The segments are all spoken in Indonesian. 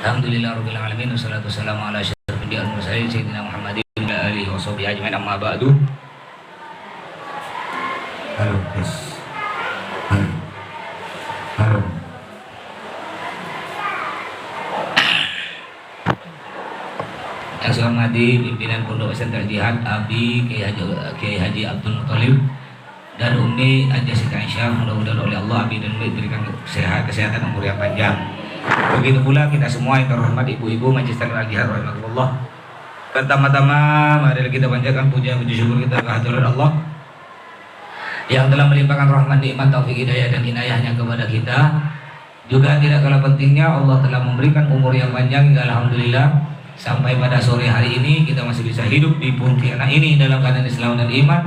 Alhamdulillahirabbil alamin wassalatu wassalamu ala asyrofil anbiya'i wal mursalin sayyidina Muhammadin wa ala alihi washabihi ajmain amma ba'du. Halo, yes. Halo. Yang saya hormati pimpinan Pondok Pesantren Jihad Abi Kiai Haji Abdul Muthalib dan Umi Jessica Aisyah, mudah-mudahan oleh Allah Abi dan Umi diberikan kesehatan umur yang panjang. Begitu pula kita semua yang terhormat ibu-ibu Majelis Taklim Al-Jihad rahimakumullah. Pertama-tama mari kita panjatkan puja syukur kita kehadirat Allah yang telah melimpahkan rahmat, nikmat, taufik, hidayah dan inayahnya kepada kita. Juga tidak kalah pentingnya Allah telah memberikan umur yang panjang hingga alhamdulillah sampai pada sore hari ini kita masih bisa hidup di Pontianak ini dalam keadaan Islam dan iman.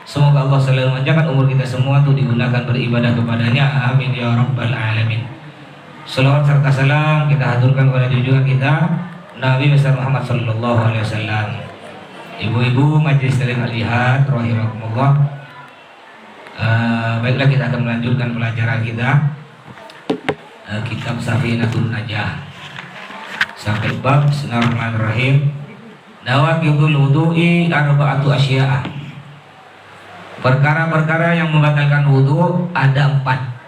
Semoga Allah selalu memanjangkan umur kita semua untuk digunakan beribadah kepadanya. Amin ya rabbal alamin. Salawat serta salam kita haturkan kepada junjungan kita Nabi besar Muhammad sallallahu alaihi wasallam. Ibu-ibu Majelis Taklim Al-Jihad rahimakumullah. Baiklah, kita akan melanjutkan pelajaran kita kitab Safinatun Najah sampai bab Bismillahirrahmanirrahim. Nawaqidul wudu'i arba'atu asya'a. Perkara-perkara yang membatalkan wudu ada 4.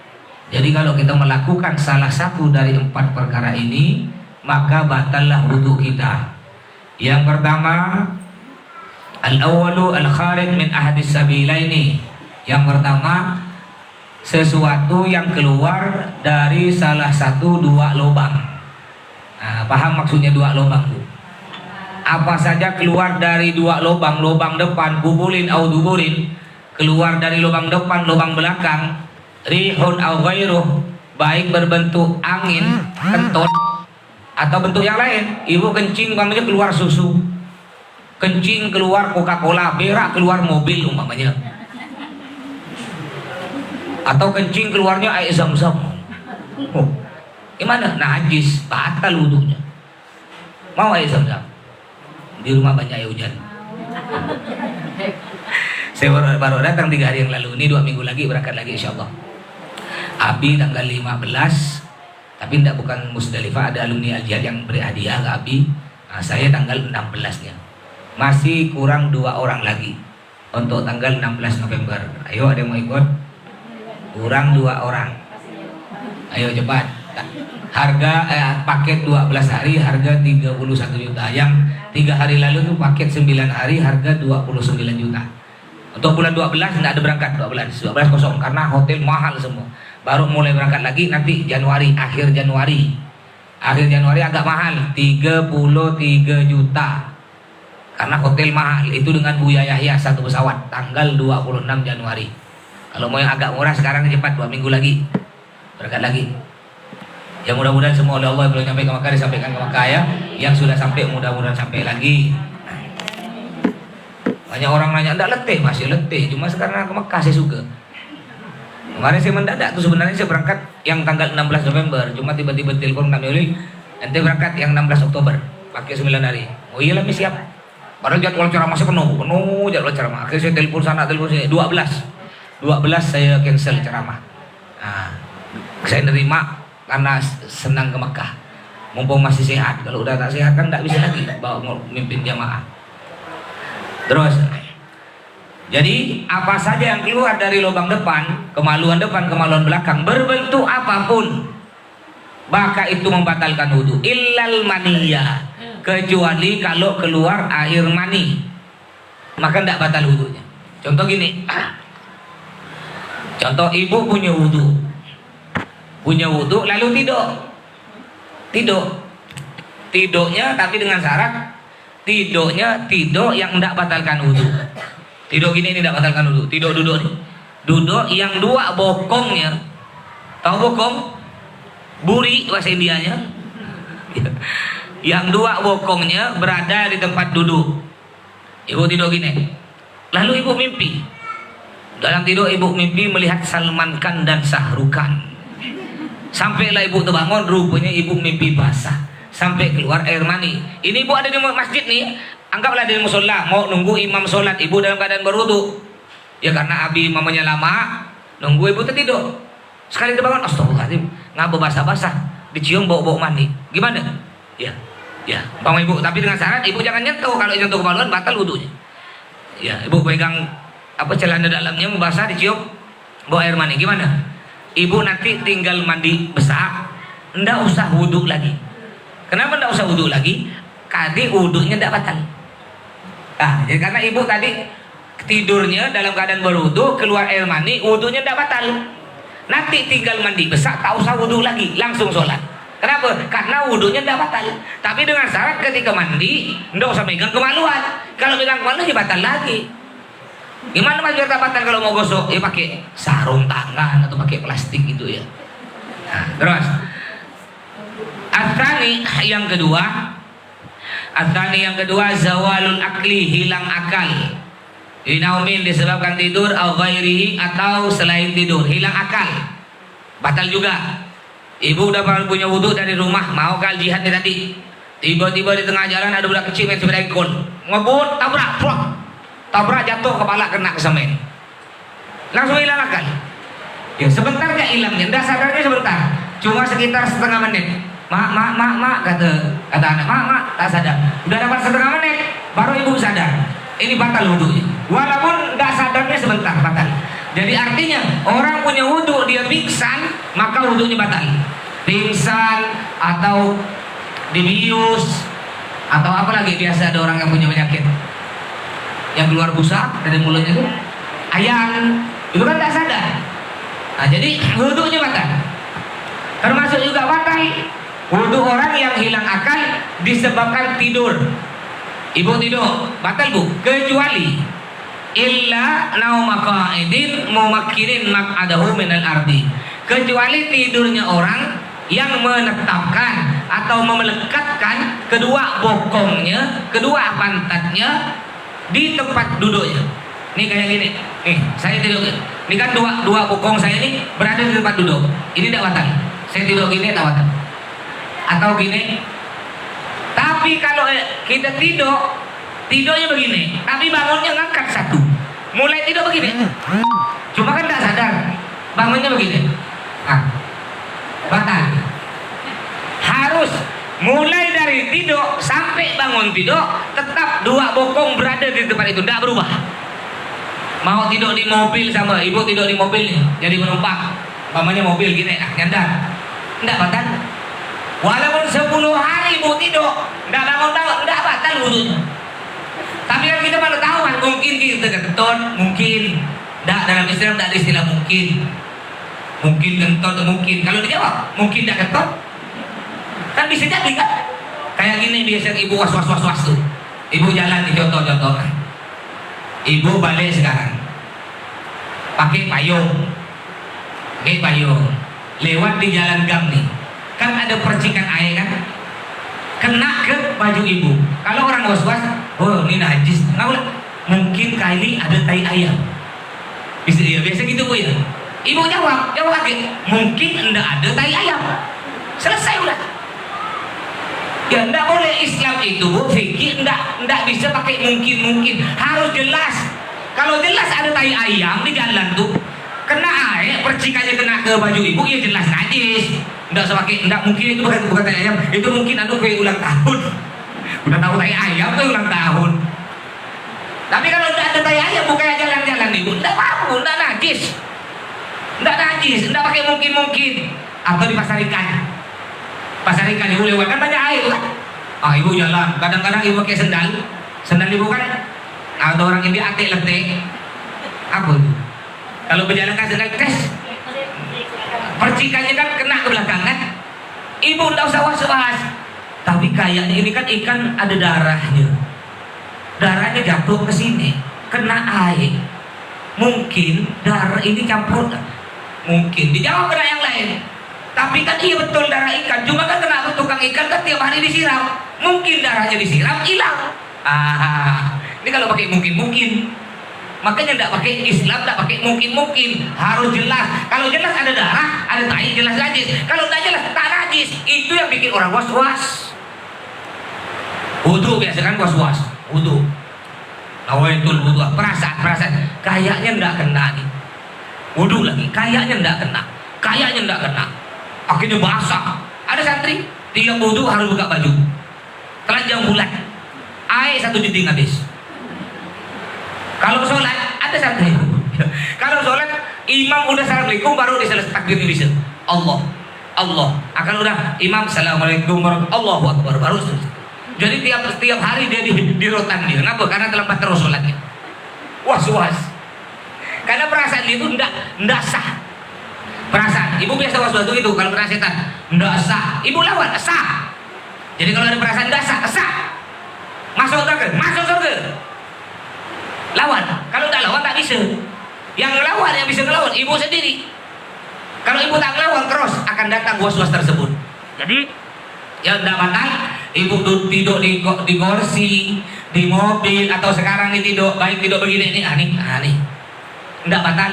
Jadi kalau kita melakukan salah satu dari 4 perkara ini, maka batallah wudu kita. Yang pertama, al-awwalu al-kharij min ahadis sabilaini. Yang pertama, sesuatu yang keluar dari salah satu 2 lubang. Nah, paham maksudnya 2 lubang Bu? Apa saja keluar dari 2 lubang, lubang depan kubulin au duburin, keluar dari lubang depan, lubang belakang, rihun au ghairuh, baik berbentuk angin, kentut atau bentuk yang lain. Ibu kencing umpamanya keluar susu, kencing keluar Coca-Cola, berak keluar mobil umpamanya, atau kencing keluarnya air zam-zam. Gimana? Najis, batal wudunya. Mau air zam-zam? Di rumah banyak air hujan. Saya baru datang 3 hari yang lalu. Ini 2 minggu lagi berangkat lagi insyaallah. Abi tanggal 15, tapi bukan Musdalifah, ada alumni Al-Jihad yang beri hadiah ke Abi. Nah, saya tanggal 16-nya. Masih kurang 2 orang lagi untuk tanggal 16 November. Ayo, ada yang mau ikut? Kurang 2 orang. Ayo cepat. Harga paket 12 hari harga 31 juta. Yang 3 hari lalu tuh paket 9 hari harga 29 juta. Untuk bulan 12 tidak ada berangkat, 12 kosong karena hotel mahal semua. Baru mulai berangkat lagi nanti Januari, akhir Januari. Akhir Januari agak mahal, 33 juta. Karena hotel mahal itu dengan Buya Yahya 1 pesawat tanggal 26 Januari. Kalau mau yang agak murah sekarang cepat 2 minggu lagi. Berangkat lagi. Ya mudah-mudahan semua oleh Allah yang belum sampai ke Makkah disampaikan ke Makkah ya. Yang sudah sampai mudah-mudahan sampai lagi. Banyak orang nanya, enggak letih, masih letih. Cuma sekarang ke Makkah saya suka. Kemarin saya mendadak tuh, sebenarnya saya berangkat yang tanggal 16 November. Cuma tiba-tiba telepon kami oleh, nanti berangkat yang 16 Oktober. Pakai 9 hari. Oh iya lah, siap. Padahal jadwal ceramah saya penuh jadwal ceramah. Akhirnya saya telepon sana, telepon sini. 12 saya cancel ceramah. Nah, saya nerima karena senang ke Makkah. Mumpung masih sehat. Kalau udah tak sehat kan tidak bisa lagi bawa mimpin jamaah. Terus, jadi apa saja yang keluar dari lubang depan, kemaluan belakang, berbentuk apapun, maka itu membatalkan wudu. Illal maniyah, kecuali kalau keluar air mani, maka tidak batal wudunya. Contoh gini, contoh ibu punya wudu lalu tidurnya tapi dengan syarat tidurnya tidur yang tidak batalkan wudu. Tidur gini ini tidak batalkan wudu. Tidur duduk nih. Duduk yang 2 bokongnya. Tahu bokong? Buri bahasa Indianya. Yang 2 bokongnya berada di tempat duduk. Ibu tidur gini. Lalu ibu mimpi. Dalam tidur ibu mimpi melihat Salman Khan dan Shahrukan. Sampailah ibu terbangun, rupanya ibu mimpi basah. Sampai keluar air mani. Ini ibu ada di masjid nih, anggaplah di musola, mau nunggu imam sholat, ibu dalam keadaan berwudu. Ya karena abi mamanya lama, nunggu ibu tertidur. Sekali terbangun, astagfirullahaladzim, ngapa basah-basah, dicium bau-bau mandi. Gimana? Ya, ya, bang ibu. Tapi dengan syarat ibu jangan nyentuh. Kalau nyentuh kemaluan batal wudunya. Ya, ibu pegang apa celana dalamnya basah dicium, bawa air mani. Gimana? Ibu nanti tinggal mandi besar, ndak usah wudhu lagi. Kenapa ndak usah wudhu lagi? Kadi wudhunya ndak batal. Nah, jadi karena ibu tadi tidurnya dalam keadaan berwudhu, keluar air mani, wudhunya ndak batal. Nanti tinggal mandi besar, tak usah wudhu lagi, langsung sholat. Kenapa? Karena wudhunya ndak batal. Tapi dengan syarat ketika mandi, ndak usah megang kemaluan. Kalau megang kemaluan ya batal lagi. Gimana mas biar batal kalau mau gosok? Ya pakai sarung tangan atau pakai plastik gitu ya. Nah, terus Atsani yang kedua zawalul akli, hilang akal. Inaumin disebabkan tidur atau selain tidur, hilang akal. Batal juga. Ibu udah punya wudhu dari rumah, mau ke jihad tadi. Tiba-tiba di tengah jalan ada budak kecil main sepeda gol. Ngebut, tabrak jatuh, kepala kena ke semen. Langsung hilang akal. Ya sebentar gak hilangnya, ndak sadarnya sebentar. Cuma sekitar setengah menit. Mak, kata anak, mak, tak sadar. Udah dapat setengah menit, baru ibu sadar. Ini batal wudhunya. Walaupun ndak sadarnya sebentar, batal. Jadi artinya orang punya wudhu dia pingsan, maka wudhunya batal. Pingsan atau dibius atau apa lagi, biasa ada orang yang punya penyakit yang keluar busa dari mulutnya itu ayam, itu kan tak sadar. Nah, jadi wudhunya batal. Termasuk juga batal wudhu orang yang hilang akal disebabkan tidur. Ibu tidur, batal bu, kecuali illa nauma qa'idin mumakkirin maq'adahu minal ardi, kecuali tidurnya orang yang menetapkan atau melekatkan kedua bokongnya, kedua pantatnya di tempat duduknya. Ini kayak gini, nih saya tidur, ini kan dua bokong saya ini berada di tempat duduk. Ini tidak batal. Saya tidur gini tidak batal. Atau gini. Tapi kalau kita tidurnya begini, tapi bangunnya ngangkat satu, mulai tidur begini, cuma kan tidak sadar, bangunnya begini, batal. Harus mulai dari tidur sampai bangun tidur, tetap dua bokong berada di tempat itu, tidak berubah. Mau tidur di mobil sama ibu tidur di mobil nih, jadi penumpang, namanya mobil gini, nyandar, tidak batal. Walaupun 10 hari ibu tidur, tidak bangun-bangun, tidak batal wudhunya. Tapi kan kita malu tahu kan, mungkin kita kentut, mungkin tidak, dalam Islam tidak ada istilah mungkin kentut, mungkin. Kalau dijawab mungkin tidak kentut, kan bisa jadi kan. Kayak gini biasa ibu was tuh. Ibu jalan di contoh. Ibu balik sekarang, pakai payung, lewat di jalan gang nih, kan ada percikan air kan, kena ke baju ibu. Kalau orang was-was, oh ini najis, mungkin kali ada tai ayam. Biasa gitu bu ya. Ibu jawab lagi, mungkin enggak ada tai ayam. Selesai udah. Ya enggak boleh Islam itu bu, fikih enggak bisa pakai mungkin, harus jelas. Kalau jelas ada tai ayam di jalan tuh, kena air, percikannya kena ke baju ibu, ya jelas najis. Enggak usah pakai, enggak, mungkin itu bukan tai ayam, itu mungkin kue ulang tahun. Udah tahu tai ayam tuh ulang tahun. Tapi kalau enggak ada tai ayam, bukan jalan-jalan ibu, enggak apa-apa, enggak najis, enggak pakai mungkin. Atau di pasar ikan ibu lewat kan banyak air kan. Ibu jalan, kadang-kadang ibu pakai sendal ibu kan, ada orang ini letek, apa itu? Kalau berjalan kan sendal tes, percikannya kan kena ke belakang kan. Ibu enggak usah was-was. Tapi kayaknya ini kan ikan ada darahnya jatuh ke sini, kena air. Mungkin darah ini campur, mungkin dijawab kena yang lain. Tapi kan iya betul darah ikan, cuma kan kena tukang ikan kan tiap hari disiram. Mungkin darahnya disiram hilang. Ini kalau pakai mungkin. Makanya tidak pakai Islam, tidak pakai mungkin, harus jelas. Kalau jelas ada darah, ada tai, jelas najis. Kalau tidak jelas tak najis. Itu yang bikin orang was-was. Wudhu biasa kan was-was. Wudhu. Nawaitul wudhu, perasaan. Kayaknya tidak kena nih. Wudhu lagi, kayaknya tidak kena. Akhirnya basah. Ada santri tiap wudhu harus buka baju. telanjang bulat, air 1 jeding habis. Kalau sholat ada santri. Kalau sholat imam udah assalamualaikum baru diselesai takbir Indonesia. Allah, Allah. Akan udah imam assalamualaikum Allahu akbar baru selesai. Jadi tiap hari dia di rotan dia. Kenapa? Karena terlambat terus sholatnya. Was-was. Karena perasaan dia itu ndak sah. Perasaan. Ibu biasa was-was itu kalau kena setan. Ndak sah. Ibu lawan sah. Jadi kalau ada perasaan ndak sah, sah. Masuk surga, masuk surga. Lawan. Kalau tak lawan tak bisa. Yang lawan yang bisa ngelawan ibu sendiri. Kalau ibu tak ngelawan terus akan datang was-was tersebut. Jadi yang tidak batal ibu tidur di kursi, di mobil atau sekarang ini tidur baik tidur begini ini aneh tidak batal.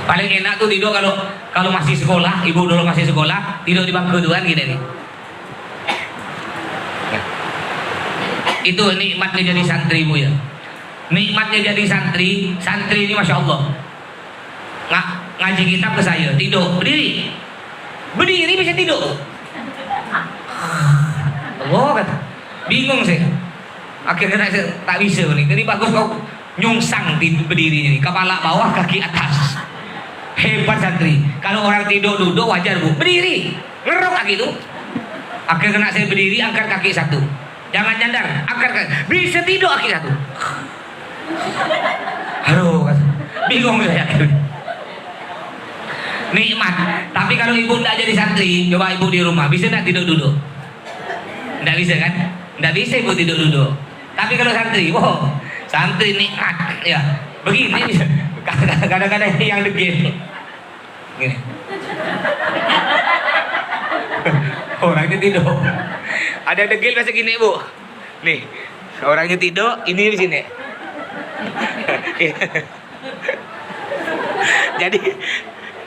Paling enak tuh tidur kalau masih sekolah, ibu dulu masih sekolah tidur di bangku duluan gini nih. Itu nikmatnya jadi santrimu ya. Nikmatnya jadi santri ini masya Allah. Ngaji kitab ke saya tidur berdiri bisa tidur. Allah kata bingung saya. Akhirnya saya tak bisa nih. Jadi bagus kau nyungsang berdiri ini, kepala bawah kaki atas. Hebat santri. Kalau orang tidur duduk wajar bu, berdiri ngerok kaki itu. Akhirnya saya berdiri angkat kaki satu. Jangan nyandar, angkat kaki. Bisa tidur kaki satu. Aduh, bingung saya. Nikmat. Tapi kalau ibu tidak jadi santri, coba ibu di rumah bisa tidak tidur duduk? Tidak bisa kan? Tidak bisa ibu tidur duduk. Tapi kalau santri, wow, santri nikmat. Ya, begini bisa. Kadang-kadang yang degil. Gini. Orangnya tidur. Ada degil biasa gini bu. Nih, orangnya tidur, ini di sini.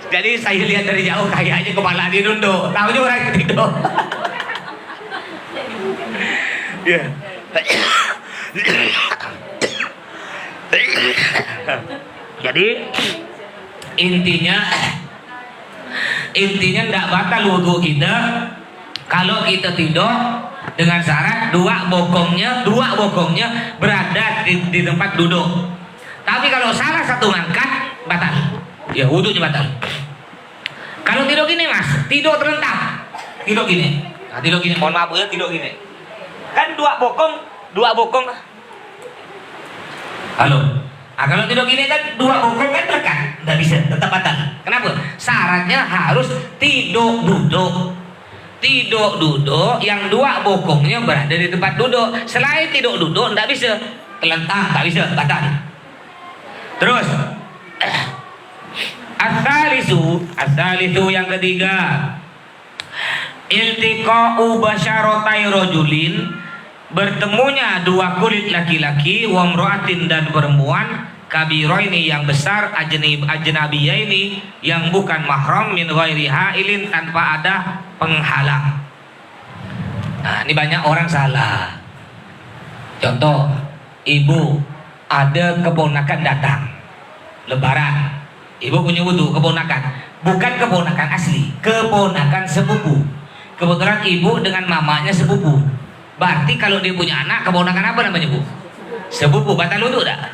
jadi saya lihat dari jauh kayaknya kepala dia nunduk, tahunya orang tidur. Ya. Jadi intinya tidak batal wudhu kita kalau kita tidur dengan syarat dua bokongnya berada di tempat duduk. Tapi kalau salah satu ngangkat batal, ya wudhunya batal. Kalau tidur gini mas, tidur terlentang, tidur gini, nah, tidur gini, mohon maaf ya, tidur gini, kan dua bokong. Halo, nah, kalau tidur gini kan dua bokong kan dekat, nggak bisa, tetap batal. Kenapa? Syaratnya harus tidur duduk yang dua bokongnya berada di tempat duduk. Selain tidur duduk nggak bisa, telentang nggak bisa, batal. Terus asalisu yang ketiga, iltiqa'u basyaratai rajulin, bertemunya dua kulit laki-laki, wa imra'atin dan perempuan, kabiraini yang besar, ajnabiyaini yang bukan mahram, min ghairi hailin tanpa ada penghalang. Nah, ini banyak orang salah. Contoh, ibu ada keponakan datang lebaran, ibu punya wudhu keponakan, bukan keponakan asli, keponakan sepupu. Kebetulan ibu dengan mamanya sepupu. Berarti kalau dia punya anak keponakan apa namanya bu? Sepupu. Batal wudhu tak?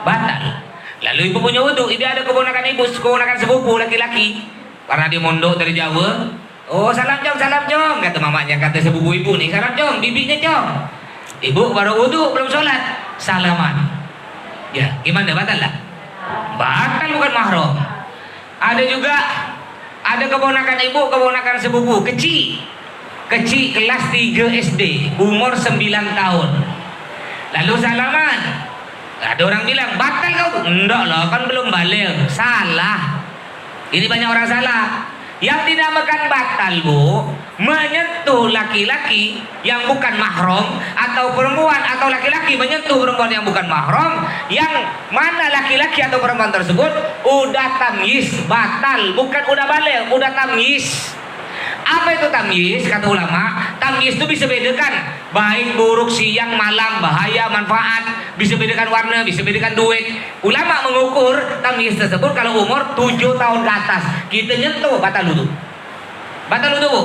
Batal. Lalu ibu punya wudhu, dia ada keponakan ibu, keponakan sepupu laki-laki. Karena dia mondok dari Jawa. Oh salam jong, kata mamanya, kata sepupu ibu nih, salam jong, bibinya jong. Ibu baru wudhu, belum sholat, salaman. Ya, gimana, batal lah? Batal, bukan mahram. Ada juga, ada keponakan ibu, keponakan sepupu, kecil kelas 3 SD, umur 9 tahun. Lalu salaman. Ada orang bilang, batal kau? Enggak lah, kan belum balik. Salah. Ini banyak orang salah. Yang dinamakan batal bu, menyentuh laki-laki yang bukan mahram, atau perempuan atau laki-laki menyentuh perempuan yang bukan mahram, yang mana laki-laki atau perempuan tersebut udah tamyiz, batal. Bukan udah balik, udah tamyiz. Apa itu tamyiz? Kata ulama, tamyiz itu bisa bedakan baik, buruk, siang, malam, bahaya, manfaat, bisa bedakan warna, bisa bedakan duit. Ulama mengukur tamyiz tersebut kalau umur 7 tahun ke atas. Kita nyentuh, batal wudhu. Batal wudhu bu.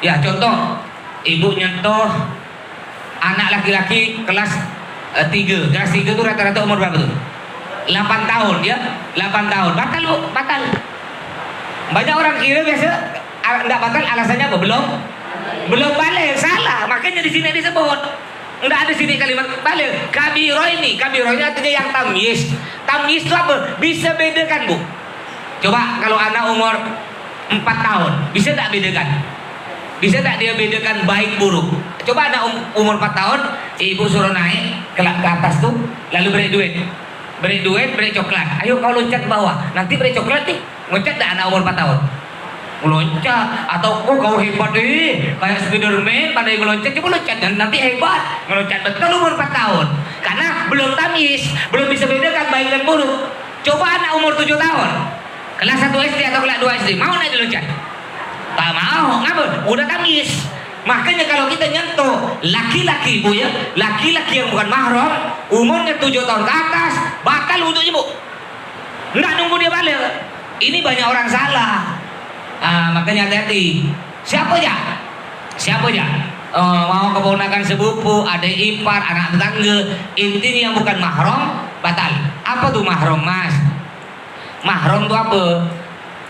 Ya contoh, ibu nyentuh anak laki-laki kelas 3. Kelas 3 itu rata-rata umur berapa tuh? 8 tahun ya, 8 tahun. Batal bu, batal. Banyak orang kira biasa enggak batal alasannya apa? Belum balik, salah. Makanya di sini disebut enggak ada sini kalimat balik. Kabiro ini artinya yang tamyiz. Tamyiz itu apa? Bisa bedakan bu. Coba kalau anak umur 4 tahun, bisa tak bedakan? Bisa tak dia bedakan baik buruk? Coba anak umur 4 tahun, ibu suruh naik ke atas tuh, lalu beri duit, coklat. Ayo kau loncat ke bawah, nanti beri coklat nih. Loncat tak anak umur 4 tahun? Meloncat, atau kau hebat nih, kayak Spiderman pandai meloncat, coba loncat dan nanti hebat. Meloncat betul umur 4 tahun. Karena belum tamis, belum bisa bedakan baik dan buruk. Coba anak umur 7 tahun, kelas 1 SD atau kelas 2 SD, mau naik diloncat? Tak mau, ngapa? Udah tamis. Makanya kalau kita nyentuh laki-laki bu ya, laki-laki yang bukan mahram, umurnya 7 tahun ke atas, batal wudhunya bu. Nggak nunggu dia balik. Ini banyak orang salah. Makanya hati-hati. Siapa ya? Mau keponakan sepupu, adik ipar, anak tetangga, intinya yang bukan mahram batal. Apa tuh mahram mas? Mahram itu apa?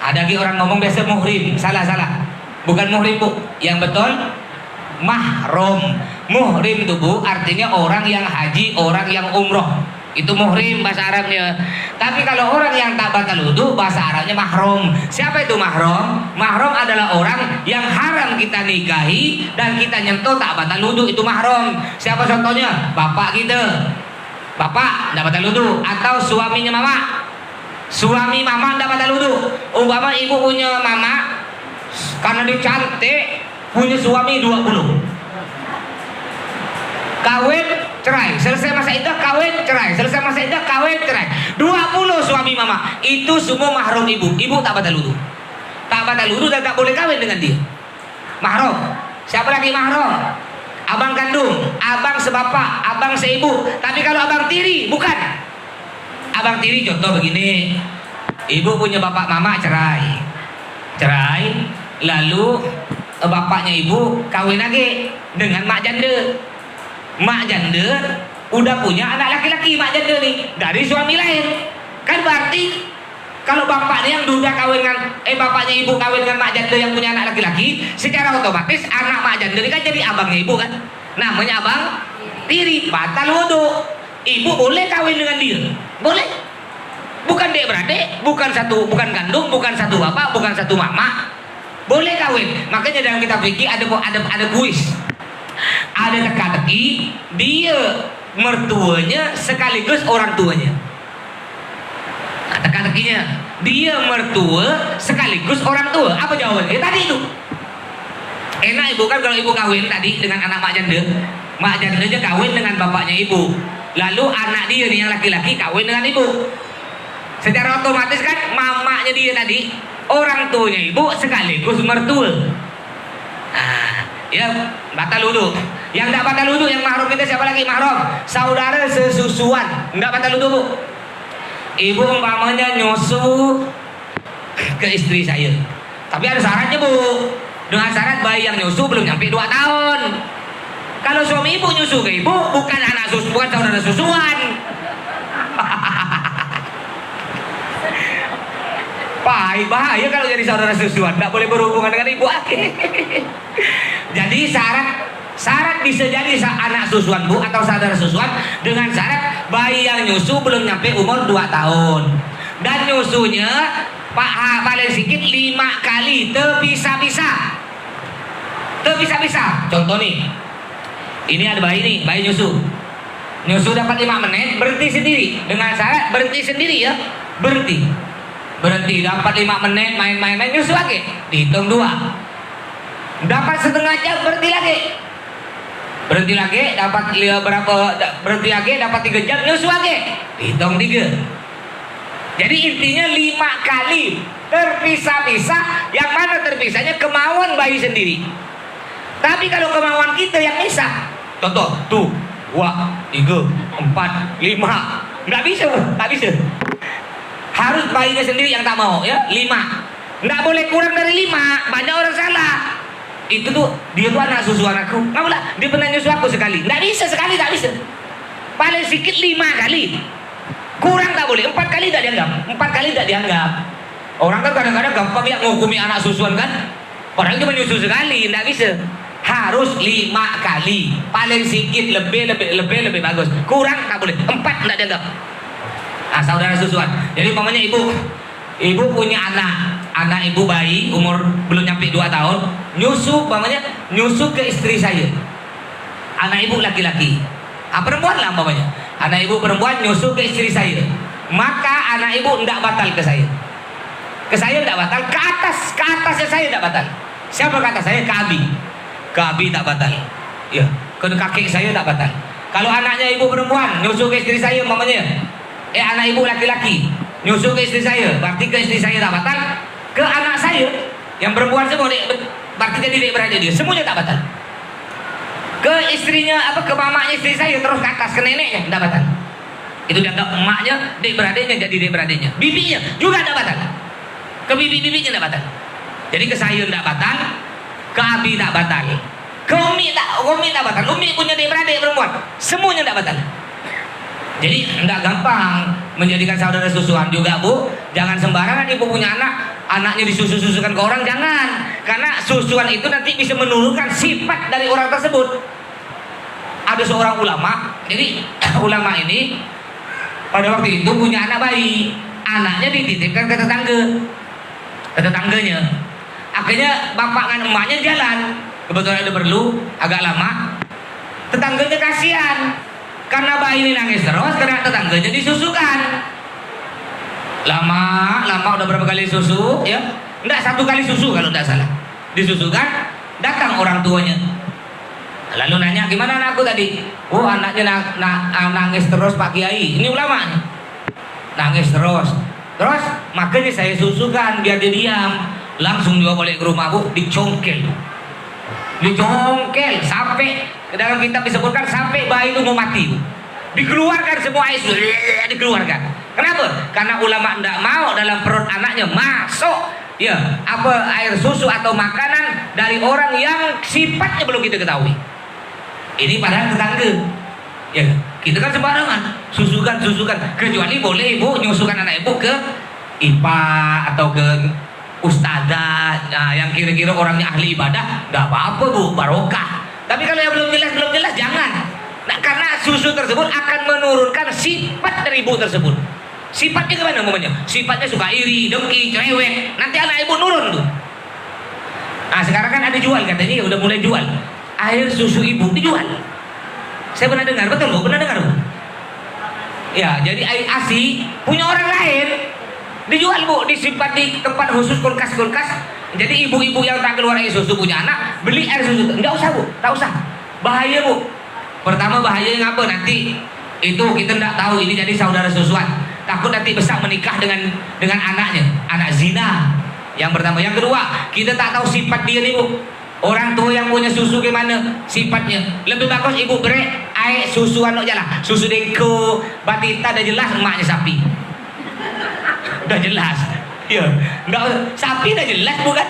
Ada lagi orang ngomong biasa muhrim, salah. Bukan muhrim bu, yang betul mahram. Muhrim itu bu, artinya orang yang haji, orang yang umroh. Itu muhrim bahasa Arabnya. Tapi kalau orang yang tak batal wudu, bahasa Arabnya mahram. Siapa itu mahram? Mahram adalah orang yang haram kita nikahi dan kita nyentuh tak batal wudu, itu mahram. Siapa contohnya? Bapak kita. Bapak tak batal wudu, atau suaminya mama. Suami mama tidak batal wudu. Umpama ibu punya mama, karena dia cantik, punya suami 20. Kawin, cerai. Selesai masa iddah, kawin, cerai. Selesai masa iddah, kawin, cerai. 20 suami mama. Itu semua mahram ibu. Ibu tak batal wudu. Tak batal wudu dan tak boleh kawin dengan dia. Mahram. Siapa lagi mahram? Abang kandung, abang sebapak, abang seibu. Tapi kalau abang tiri, bukan. Abang tiri contoh begini, ibu punya bapak mama cerai, lalu bapaknya ibu kawin lagi dengan mak janda. Mak janda udah punya anak laki-laki, mak janda nih dari suami lain. Kan berarti kalau bapaknya yang udah kawin dengan bapaknya ibu kawin dengan mak janda yang punya anak laki-laki, secara otomatis anak mak janda ini kan jadi abangnya ibu kan. Namanya abang tiri, batal wudu. Ibu boleh kawin dengan dia, boleh. Bukan dek beradik, bukan kandung, bukan satu bapak, bukan satu mama, boleh kawin. Makanya dalam kitab fikih ada kuis, ada teka-teki, dia mertuanya sekaligus orang tuanya. Teka-tekinya, dia mertua sekaligus orang tua. Apa jawabannya? Tadi itu. Enak ibu kan kalau ibu kawin tadi dengan anak mak jandanya kawin dengan bapaknya ibu. Lalu anak dia nih yang laki-laki kawin dengan ibu. Secara otomatis kan mamanya dia tadi orang tuanya ibu sekaligus mertua. Ya batal wudu. Yang tidak batal wudu yang mahram kita siapa lagi mahram? Saudara sesusuan. Tidak batal wudu bu. Ibu umpamanya nyusu ke istri saya. Tapi ada syaratnya bu. Dengan syarat bayi yang nyusu belum nyampe 2 tahun. Kalau suami ibu nyusu ke ibu, bukan anak susu, bukan saudara susuan. Bahaya kalau jadi saudara susuan, tidak boleh berhubungan dengan ibu. Jadi syarat bisa jadi anak susuan bu atau saudara susuan dengan syarat bayi yang nyusu belum nyampe umur 2 tahun dan nyusunya paling sedikit 5 kali terpisah-pisah. Contoh nih. Ini ada bayi nyusu dapat 5 menit berhenti sendiri dengan syarat berhenti sendiri ya, berhenti dapat 5 menit main nyusu lagi dihitung 2, dapat setengah jam berhenti lagi dapat berhenti lagi dapat 3 jam nyusu lagi dihitung 3. Jadi intinya 5 kali terpisah-pisah, yang mana terpisahnya kemauan bayi sendiri. Tapi kalau kemauan kita yang misah, contoh tuh 2, 3, 4, 5, nggak bisa. Harus bayinya sendiri yang tak mau ya 5. Nggak boleh kurang dari 5. Banyak orang salah. itu tuh dia tuh anak susuan aku. Nggak boleh, dia pernah nyusu aku sekali. Nggak bisa sekali, nggak bisa. Paling sedikit 5 kali. Kurang tak boleh, 4 kali tak dianggap. 4 kali tak dianggap. Orang kan kadang-kadang gampang ya menghukumi anak susuan kan. Padahal cuma nyusu sekali, nggak bisa. Harus 5 kali. Paling sedikit lebih bagus. Kurang tak boleh, 4 nggak dianggap. Nah, saudara susuan. Jadi umpamanya ibu punya anak ibu bayi umur belum nyampe 2 tahun, nyusu ke istri saya. Anak ibu laki-laki. Perempuan lah umpamanya. Anak ibu perempuan nyusu ke istri saya. Maka anak ibu tidak batal ke saya. Ke saya tidak batal, ke atasnya saya tidak batal. Siapa ke atas saya? Ke abi tak batal. Ya, ke kakek saya tak batal. Kalau anaknya ibu perempuan nyusu ke istri saya umpamanya, anak ibu laki-laki nyusu ke istri saya, berarti ke istri saya tak batal. Ke anak saya yang perempuan semua, berarti jadi dek beradik dia, semuanya tak batal. Ke istrinya ke mamanya istri saya terus ke atas, ke neneknya tidak batal. Itu dianggap emaknya, dek beradiknya jadi dek beradiknya. Bibinya juga tidak batal. Ke bibinya tidak batal. Jadi ke saya tidak batal, ke abi tak batal, ke umi tak batal. Umi punya dek beradik perempuan, semuanya tidak batal. Jadi enggak gampang menjadikan saudara susuan juga, Bu. Jangan sembarangan ibu punya anaknya disusu-susukan ke orang, jangan. Karena susuan itu nanti bisa menurunkan sifat dari orang tersebut. Ada seorang ulama, jadi ulama ini pada waktu itu punya anak bayi. Anaknya dititipkan ke tetangganya. Akhirnya bapak dan emaknya jalan. Kebetulan ada perlu, agak lama. Tetangganya kasihan. Karena bayi ini nangis terus, karena tetangganya disusukan. Lama udah berapa kali susu, ya? Enggak, 1 kali susu kalau enggak salah. Disusukan, datang orang tuanya. Lalu nanya, gimana anakku tadi? Oh, anaknya nangis terus Pak Kiai. Ini ulama nih. Nangis terus. Terus makanya saya susukan biar dia diam. Langsung dia balik ke rumah, Bu, dicongkel sampai dalam kitab disebutkan sampai bayi itu mau mati. Dikeluarkan semua air susu, dikeluarkan. Kenapa? Karena ulama tidak mau dalam perut anaknya masuk air susu atau makanan dari orang yang sifatnya belum kita ketahui. Ini padahal tetangga. Ya, kita kan sembarangan susukan. Kecuali boleh ibu nyusukan anak ibu ke IPA atau ke ustazah, yang kira-kira orangnya ahli ibadah, nggak apa-apa, Bu, barokah. Tapi kalau yang belum jelas jangan. Nah, karena susu tersebut akan menurunkan sifat dari ibu tersebut. Sifatnya gimana namanya? Sifatnya suka iri, dengki, cerewet. Nanti anak ibu nurun tuh. Nah, sekarang kan ada jual katanya, udah mulai jual air susu ibu dijual. Saya pernah dengar, betul Bu? Pernah dengar, Bu? Ya, jadi air ASI punya orang lain dijual, Bu, disimpan di tempat khusus, kulkas. Jadi ibu-ibu yang tak keluar air susu punya anak, beli air susu. Enggak usah, Bu, tak usah. Bahaya, Bu. Pertama bahayanya ngapa? Nanti itu kita tidak tahu ini jadi saudara susuan. Takut nanti besar menikah dengan anaknya, anak zina. Yang pertama, yang kedua, kita tak tahu sifat dia nih, Bu. Orang tua yang punya susu gimana sifatnya. Lebih bagus ibu beri air susu jalan. Susu dengko, batita dah jelas emaknya sapi. Udah jelas, ya, enggak, sapi udah jelas bukan?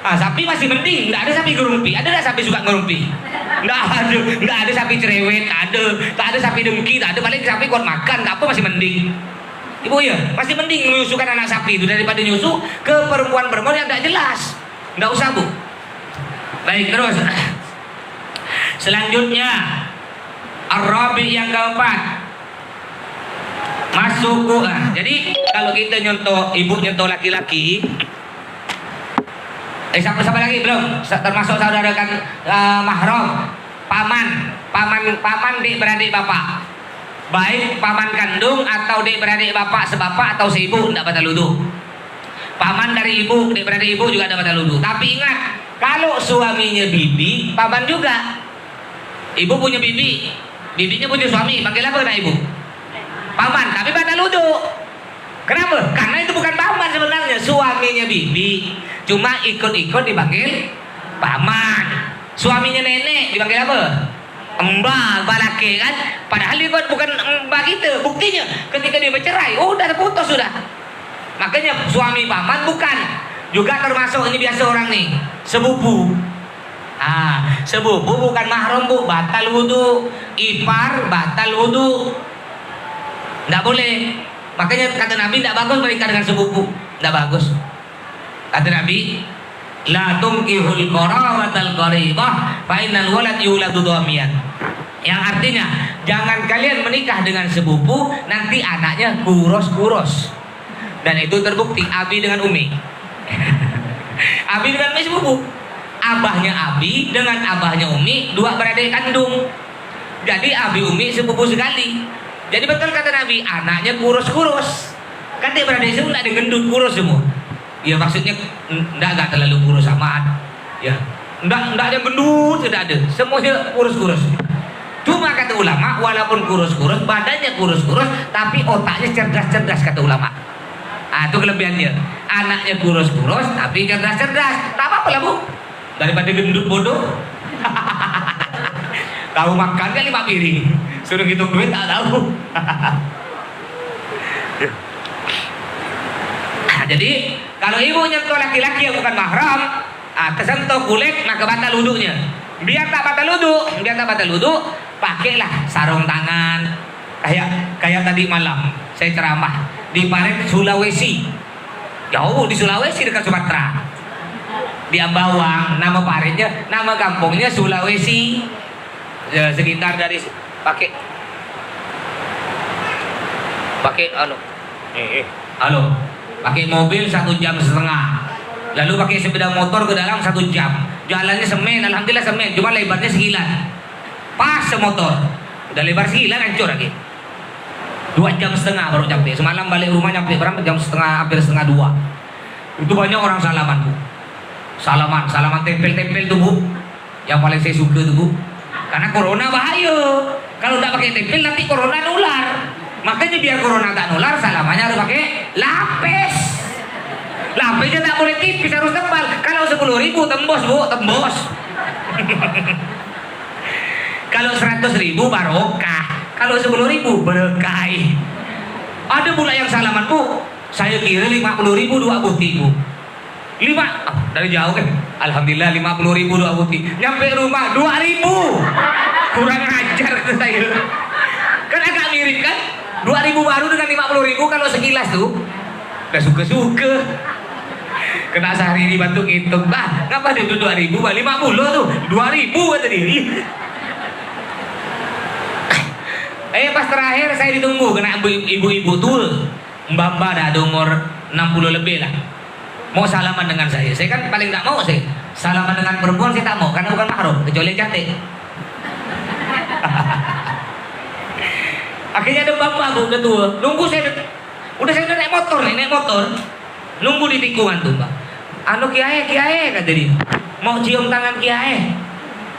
Sapi masih mending, enggak ada sapi ngerumpi. Ada enggak sapi suka ngerumpi? Enggak ada sapi cerewet, tak ada sapi dengki, tak ada. Paling sapi kuat makan, tak apa, masih mending. Ibu ya, masih mending menyusukan anak sapi itu daripada nyusu ke perempuan-perempuan yang enggak jelas. Enggak usah, Bu. Baik, terus selanjutnya Ar-Rabi yang keempat, masuk jadi kalau kita nyontoh, ibu nyontoh laki-laki, siapa lagi belum termasuk saudara kan, mahram, paman dik beradik bapak, baik paman kandung atau dik beradik bapak sebapak atau seibu, tidak batal wudu. Paman dari ibu, dik beradik ibu juga tidak batal wudu. Tapi ingat, kalau suaminya bibi, paman juga. Ibu punya bibinya punya suami, panggil apa kena ibu? Paman, tapi batal wudu. Kenapa? Karena itu bukan paman sebenarnya, suaminya bibi, cuma ikut-ikut dipanggil paman. Suaminya nenek dipanggil apa? Mbak, balake kan? Padahal dia bukan mbak gitu. Buktinya ketika dia bercerai, udah terputus sudah. Makanya suami paman bukan. Juga termasuk ini biasa orang nih, sepupu. Sepupu bukan mahram bu, batal wudu. Ipar batal wudu, nggak boleh. Makanya kata Nabi tidak bagus menikah dengan sepupu, tidak bagus. Kata Nabi, la tunkihul qarabatal qaribah fa innal walad yuladu dhamiyan. Yang artinya jangan kalian menikah dengan sepupu, nanti anaknya kuros-kuros. Dan itu terbukti Abi dengan Umi. Abi dengan Umi sepupu. Abahnya Abi dengan abahnya Umi dua beradik kandung. Jadi Abi Umi sepupu sekali. Jadi betul kata Nabi, anaknya kurus-kurus. Kan dia beradik semua, ada gendut kurus semua. Ya maksudnya enggak terlalu kurus amat. Ya, enggak ada yang gendut, tidak ada. Semuanya kurus-kurus. Cuma kata ulama, walaupun kurus-kurus, badannya kurus-kurus, tapi otaknya cerdas-cerdas kata ulama. Itu kelebihannya. Anaknya kurus-kurus, tapi cerdas-cerdas. Tak apa-apa lah bu. Daripada gendut bodoh. Tahu makan kan 5 piring, suruh hitung duit tak tahu. Jadi kalau ibu nyentuh laki-laki yang bukan mahram, kesentuh kulit maka batal wudunya. Biar tak batal wudu, pakailah sarung tangan. Kayak tadi malam saya ceramah di Parit Sulawesi. Jauh di Sulawesi dekat Sumatera. Di Ambawang, nama paritnya, nama kampungnya Sulawesi. Ya, sekitar dari pakai pakai mobil 1,5 jam, lalu pakai sepeda motor ke dalam 1 jam. Jalannya semen, alhamdulillah semen, cuma lebarnya sekilan. Pas semotor, udah lebar sekilan hancur lagi. 2,5 jam baru sampai. Semalam balik rumah nyampe berapa jam setengah, hampir setengah 2. Itu banyak orang salaman bu. Salaman tempel-tempel tuh bu. Yang paling saya suka tuh bu. Karena corona bahaya. Kalau tidak pakai tempel nanti corona nular. Makanya biar corona tak nular, salamannya harus pakai lapis. Lapisnya tak boleh tipis, harus tebal. Kalau 10.000 tembus bu, tembus. Kalau 100.000 barokah. Kalau 10.000 berkah. Ada pula yang salaman bu, saya kira 50.000 2 buti bu. Dari jauh kan, alhamdulillah 50.000 2 buti. Nyampe rumah 2.000, kurang ajar itu saya. Kan agak mirip kan, 2.000 baru dengan 50.000 kalau sekilas tuh, udah suka-suka. Kena sehari ini bantu ngitung, ngapa dia tuh 2.000, 50 tuh, 2.000 kata diri. Pas terakhir saya ditunggu, kena ibu-ibu tuh, mbak-mbak dah ada umur 60 lebih lah. Mau salaman dengan saya kan paling tak mau saya salaman dengan perempuan, saya tak mau karena bukan mahram kecuali cantik. Akhirnya ada bapak bu udah tua nunggu saya, udah naik motor, nunggu di tikungan tuh mbak. Kiai kata dia, mau cium tangan kiai.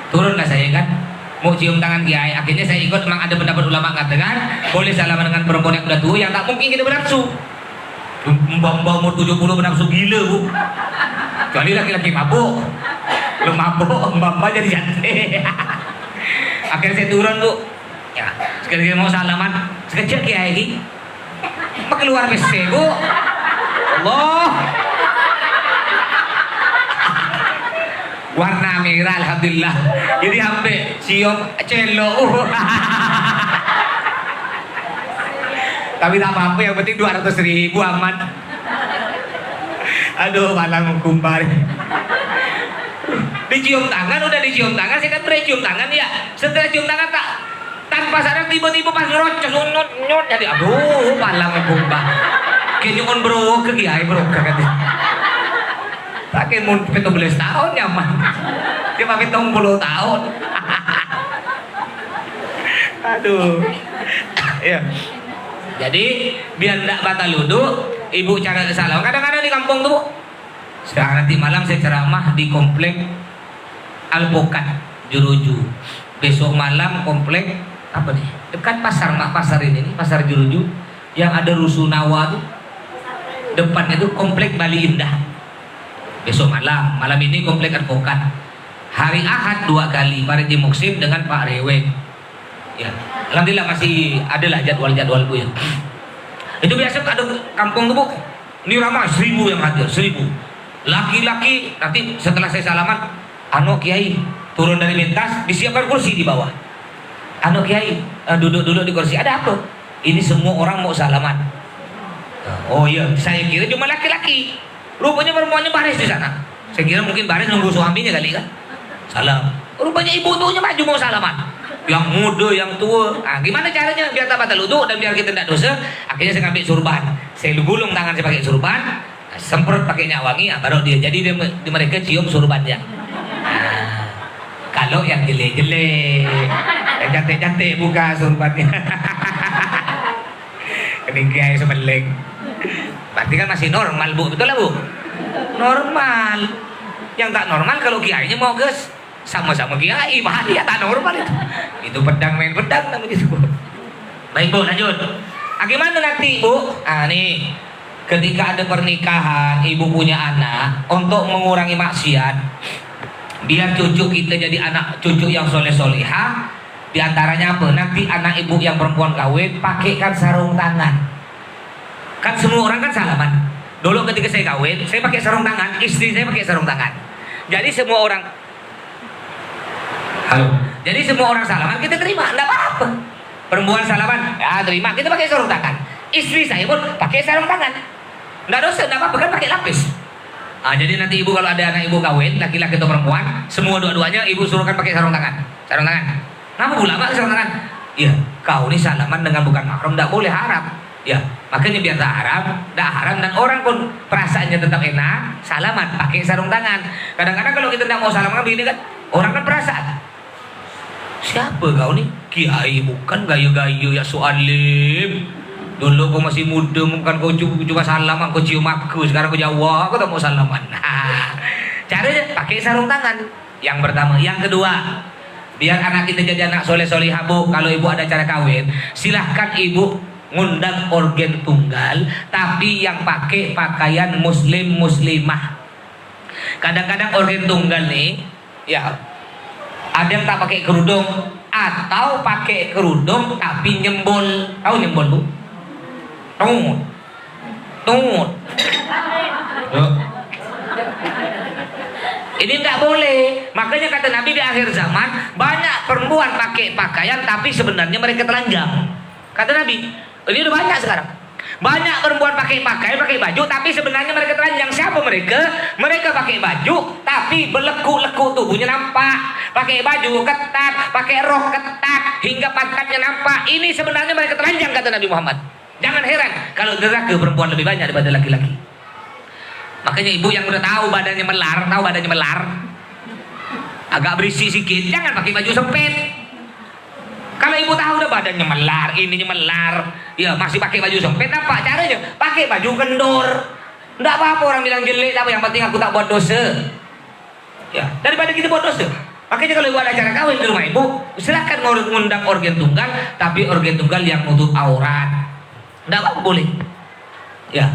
Turun lah saya kan, mau cium tangan kiai. Akhirnya saya ikut. Memang ada pendapat ulama katakan boleh salaman dengan perempuan yang udah tua, yang tak mungkin kita bernafsu. Mbak umur 70 bernafsu gila bu. Kecuali laki-laki mabuk. Lu mabuk, mbak jadi cantik. Akhirnya saya turun bu. Ya, sekali mau salaman, sekecil kiai ini. Keluar PC bu. Allah. Warna merah alhamdulillah. Jadi sampai cium celo. Tapi tak apa-apa, yang penting 200.000 aman. Aduh malang kumpar. Dicium tangan, udah dicium tangan, saya kan pernah cium tangan ya. Setelah cium tangan tak tanpa sadar tiba-tiba pas ngerocos nyot jadi aduh malang kumpar. Kayaknya on bro ke kiai bro kata. Pakai mun 17 tahun nyaman. Dia pakai 30 tahun. Aduh. Ya. Jadi biar tidak batal wudu, ibu cara salam. Kadang-kadang di kampung tuh, sekarang nanti malam saya ceramah di komplek Alpokat Juruju. Besok malam komplek apa nih? Dekat pasar ini pasar Juruju yang ada Rusunawa tuh. Depannya itu komplek Bali Indah. Besok malam ini komplek Alpokat. Hari Ahad 2 kali Pak Redi Muksim dengan Pak Rewe. Ya, alhamdulillah masih adalah jadwal bu ya. Itu biasa ada kampung tuh bu, ini ramah 1.000 yang hadir, 1.000 laki-laki. Nanti setelah saya salaman Anu kiai turun dari lintas, disiapkan kursi di bawah. Anu kiai duduk di kursi. Ada apa? Ini semua orang mau salaman. Oh iya, saya kira cuma laki-laki. Rupanya perempuannya baris di sana. Saya kira mungkin baris nunggu suaminya kali kan. Salam. Rupanya ibu tuanya maju mau salaman. Yang muda, yang tua. Gimana caranya biar tak batal wudu dan biar kita tidak dosa? Akhirnya saya ambil surban. Saya gulung tangan saya pakai surban, semprot pakai minyak wangi, baru dia. Jadi mereka cium surbannya. Kalau yang jelek-jelek, yang cantik-cantik buka surbannya. Ini kiai semeleng. Berarti kan masih normal bu, betul lah bu? Normal. Yang tak normal kalau kiainya mau guys sama-sama kiai, bahaya tak normal itu. Itu pedang main pedang namanya itu. Baik bu, lanjut. Gimana nanti bu? Nih, ketika ada pernikahan, ibu punya anak, untuk mengurangi maksiat, biar cucu kita jadi anak cucu yang soleh-solehah, diantaranya apa? Nanti anak ibu yang perempuan kawin, pakaikan sarung tangan. Kan semua orang kan salaman. Dulu ketika saya kawin, saya pakai sarung tangan, istri saya pakai sarung tangan. Jadi semua orang, halo. Jadi semua orang salaman kita terima, enggak apa-apa. Perempuan salaman, ya terima, kita pakai sarung tangan. Istri saya pun pakai sarung tangan. Enggak dosa, enggak apa-apa kan pakai lapis. Jadi nanti ibu kalau ada anak ibu kawin, laki-laki atau perempuan, semua dua-duanya ibu suruhkan pakai sarung tangan. Sarung tangan. Kenapa ulama sarung tangan? Iya, kau ini salaman dengan bukan mahram, enggak boleh haram. Ya, makanya biar tak haram dan orang pun perasaannya tetap enak, salaman pakai sarung tangan. Kadang-kadang kalau kita tidak mau salaman begini kan, orang kan perasaan. Siapa kau nih? Kiai bukan, gayu-gayu ya soalim. Dulu kau masih muda, bukan kau cuma salaman, kau cium aku. Sekarang kau jawab, aku tak mau salaman. Caranya pakai sarung tangan. Yang pertama, yang kedua, biar anak kita jadi anak soleh-solehah bu. Kalau ibu ada acara kawin, silahkan ibu ngundang organ tunggal, tapi yang pakai pakaian muslim muslimah. Kadang-kadang organ tunggal nih, ya ada yang tak pakai kerudung atau pakai kerudung tapi nyembol. Tahu nyembol bu? Tungut. Ini tidak boleh. Makanya kata Nabi di akhir zaman banyak perempuan pakai pakaian tapi sebenarnya mereka telanjang. Kata Nabi. Ini udah banyak sekarang. Banyak perempuan pakai baju, tapi sebenarnya mereka telanjang. Siapa mereka? Mereka pakai baju, tapi belekuk-lekuk tubuhnya nampak. Pakai baju ketat, pakai rok ketat, hingga pantatnya nampak. Ini sebenarnya mereka telanjang, kata Nabi Muhammad. Jangan heran kalau neraka perempuan lebih banyak daripada laki-laki. Makanya ibu yang udah tahu badannya melar, agak berisi sedikit, jangan pakai baju sempit. Kalau ibu tahu udah badannya melar, ininya melar, ya masih pakai baju sempit, apa caranya? Pakai baju kendor. Enggak apa-apa orang bilang jelek, tapi yang penting aku tak buat dosa. Ya, daripada kita buat dosa. Makanya kalau ibu ada acara kawin di rumah ibu, silakan ngundang organ tunggal, tapi organ tunggal yang nutup aurat. Enggak apa-apa boleh. Ya.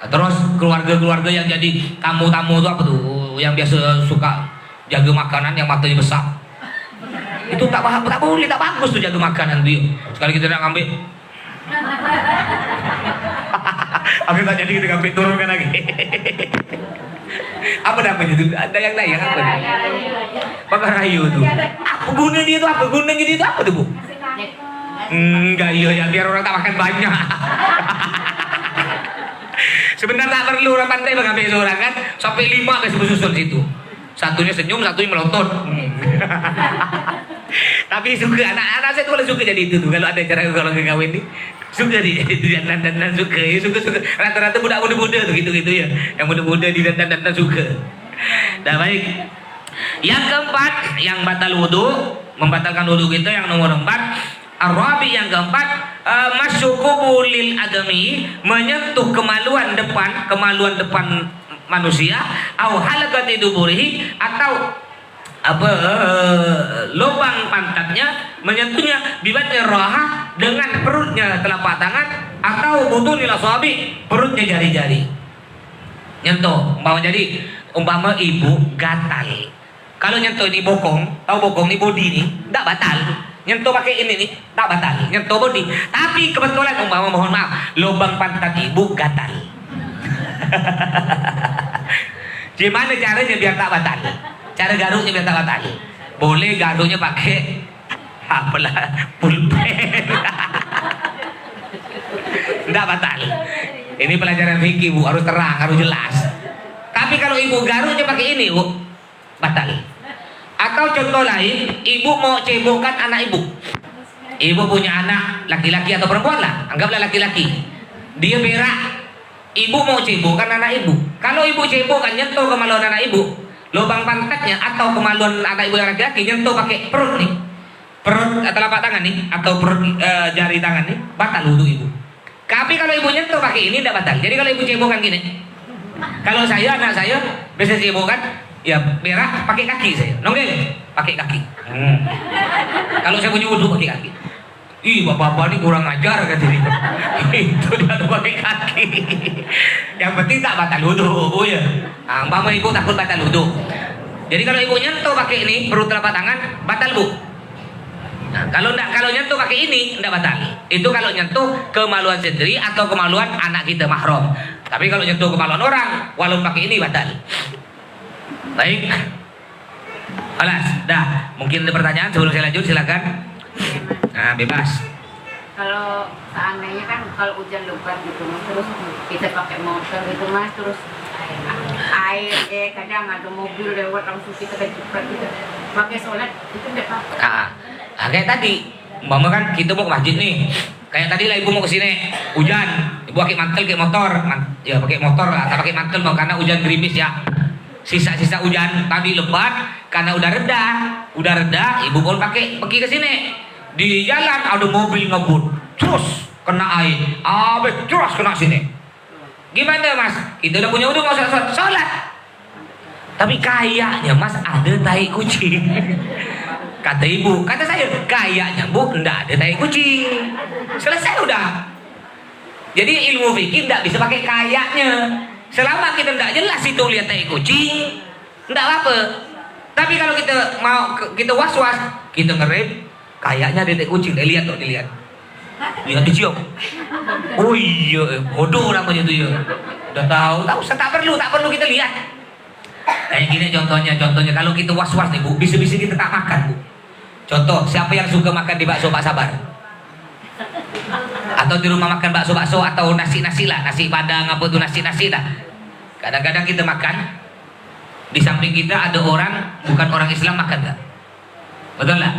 Terus keluarga-keluarga yang jadi tamu-tamu itu apa tuh? Yang biasa suka jaga makanan yang matanya besar. Itu tak boleh, tak bagus tuh jaga makanan dia. Sekali kita nak ambil, aku tak jadi kita ambil turunkan lagi. Apa namanya itu? Ada yang lain apa? Pakai rayu tuh. Apa gunanya dia itu apa tuh bu? Enggak iya ya biar orang tak makan banyak. Sebenarnya tak perlu orang pandai mengambil seorang kan, sampai 5 ke susun situ. Satunya senyum, satunya melotot. Tapi suka anak-anak saya tuh paling suka jadi itu tuh kalau ada acara kalau kawin nih suka di dandan suka ya suka rata-rata budak muda tuh gitu ya yang muda di dandan suka. Nah baik, yang keempat yang batal wudu, membatalkan wudu kita yang nomor 4 Arabi yang keempat masyukubu lil adami, menyentuh kemaluan depan manusia, au halaqati duburihi, atau lubang pantatnya, menyentuhnya bibatnya roha, dengan perutnya telapak tangan, atau butunil asabi, perutnya jari-jari. Nyentuh, umpama ibu gatal. Kalau nyentuh ini bokong, tahu bokong ini body nih, enggak batal. Nyentuh pakai ini nih, tak batal. Nyentuh body. Tapi kebetulan umpama mohon maaf, lubang pantat ibu gatal. Gimana caranya biar tak batal? Cara garuknya biar tak batal. Boleh garuknya pakai apalah pulpen. Tidak batal. Ini pelajaran fikih Bu, harus terang, harus jelas. Tapi kalau ibu garuknya pakai ini Bu, batal. Atau contoh lain, ibu mau cebokkan anak ibu. Ibu punya anak laki-laki atau perempuan lah, anggaplah laki-laki. Dia berak, ibu mau cebokkan anak ibu. Kalau ibu cebokkan nyentuh kemaluan anak ibu, lubang pantatnya atau kemaluan anak ibu yang laki-laki nyentuh pakai perut nih, perut telapak tangan nih, atau perut jari tangan nih, batal wudhu ibu. Tapi kalau ibu nyentuh pakai ini tidak batal. Jadi kalau ibu cebokkan gini, kalau saya anak saya bisa cebokkan, ya berak pakai kaki saya, nonggeng pakai kaki. Kalau saya punya wudhu pakai kaki. Ih, bapak-bapak ini kurang ajar kan ini. Itu dia tuh pakai kaki. Yang penting tak batal wudhu, ya. Umpama ibu takut batal wudhu. Jadi kalau ibu nyentuh pakai ini perut telapak tangan, batal Bu. Nah, kalau nyentuh pakai ini enggak batal. Itu kalau nyentuh kemaluan sendiri atau kemaluan anak kita mahram. Tapi kalau nyentuh kemaluan orang, walaupun pakai ini batal. Baik. Alas, dah. Mungkin ada pertanyaan sebelum saya lanjut, silakan. Nah, bebas. Kalau seandainya kan kalau hujan lebat gitu Mas, terus kita pakai motor gitu Mas, terus air kadang ada mobil lewat langsung kita kejepret gitu. Pakai sholat itu enggak apa-apa. Kayak tadi, mama kan kita mau ke masjid nih. Kayak tadi lah ibu mau ke sini, hujan, ibu pakai mantel kayak motor, ya pakai motor lah, tak pakai mantel mau karena hujan gerimis ya. Sisa-sisa hujan tadi lebat, karena udah reda, ibu pun pergi ke sini. Di jalan ada mobil ngebut, terus kena air, terus kena sini. Gimana Mas? Kita udah punya wudhu mau sholat. Tapi kayaknya Mas ada tai kucing. Kata ibu, kata saya, kayaknya Bu, enggak ada tai kucing. Selesai udah. Jadi ilmu fikih enggak bisa pakai kayaknya. Selama kita enggak jelas itu lihat tai kucing, enggak apa-apa. Tapi kalau kita was-was, kita ngerem, kayaknya ada tai kucing, lihat tuh, dilihat. Lihat dicium. Oh iya, bodoh namanya tuh ya. Udah tahu, tak perlu kita lihat. Kayak gini contohnya kalau kita was-was nih Bu, bisa-bisa kita tak makan Bu. Contoh, siapa yang suka makan di bakso Pak Sabar? Atau di rumah makan bakso-bakso atau nasi-nasi lah, nasi padang apa tuh nasi-nasi lah. Kadang-kadang kita makan, di samping kita ada orang bukan orang Islam makan nggak? Betul lah?